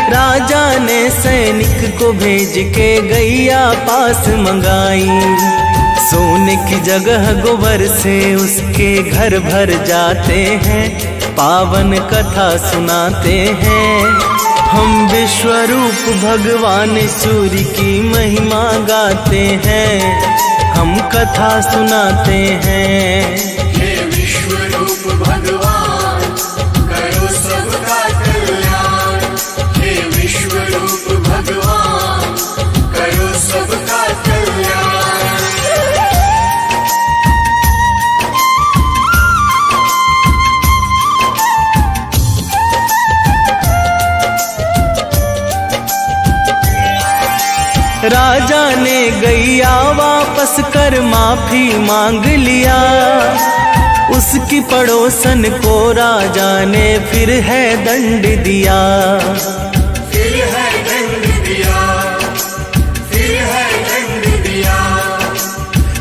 राजा ने सैनिक को भेज के गैया पास मंगाई। सोने की जगह गोबर से उसके घर भर जाते हैं, पावन कथा सुनाते हैं। हम विश्वरूप भगवान सूर्य की महिमा गाते हैं, हम कथा सुनाते हैं। हे विश्वरूप भगवान करो सबका कल्याण, हे विश्वरूप भगवान करो सबका कल्याण। राजा ने गैया वापस कर माफी मांग लिया, उसकी पड़ोसन को राजा ने फिर है दंड दिया। फिर है दंड दिया, फिर है दंड दिया।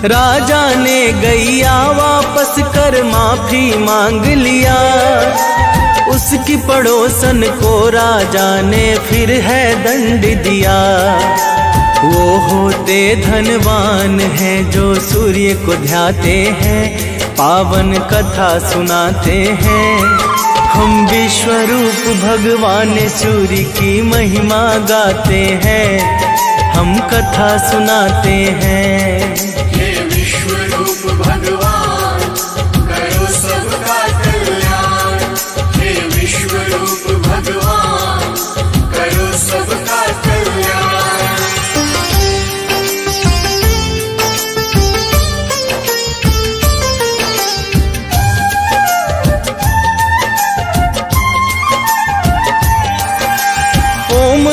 राजा ने गैया वापस कर माफी मांग लिया, उसकी पड़ोसन को राजा ने फिर है दंड दिया। वो होते धनवान हैं जो सूर्य को ध्याते हैं, पावन कथा सुनाते हैं। हम विश्वरूप भगवान सूर्य की महिमा गाते हैं, हम कथा सुनाते हैं। हे विश्वरूप भगवान करो सबका कल्याण, हे विश्वरूप भगवान करो सबका कल्याण।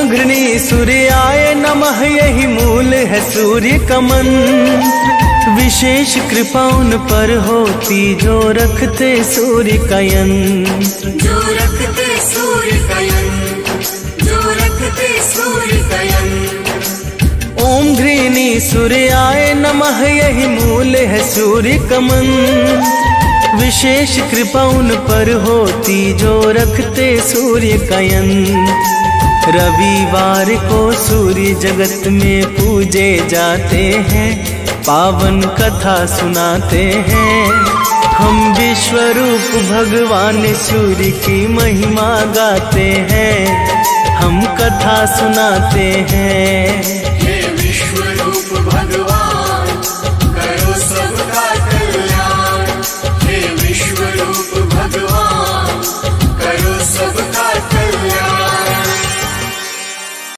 घृणी सूर्याय नमः यही मूल है सूर्य का मंत्र, विशेष कृपा उन पर होती जो रखते सूर्य का यंत्र। कयन, जो रखते सूर्य कयन। ओम घृणी सूर्याय नमः, यही मूल है सूर्य कमन। विशेष कृपा उन पर होती जो रखते सूर्य कयन। रविवार को सूर्य जगत में पूजे जाते हैं, पावन कथा सुनाते हैं। हम विश्वरूप भगवान सूर्य की महिमा गाते हैं, हम कथा सुनाते हैं। हे विश्व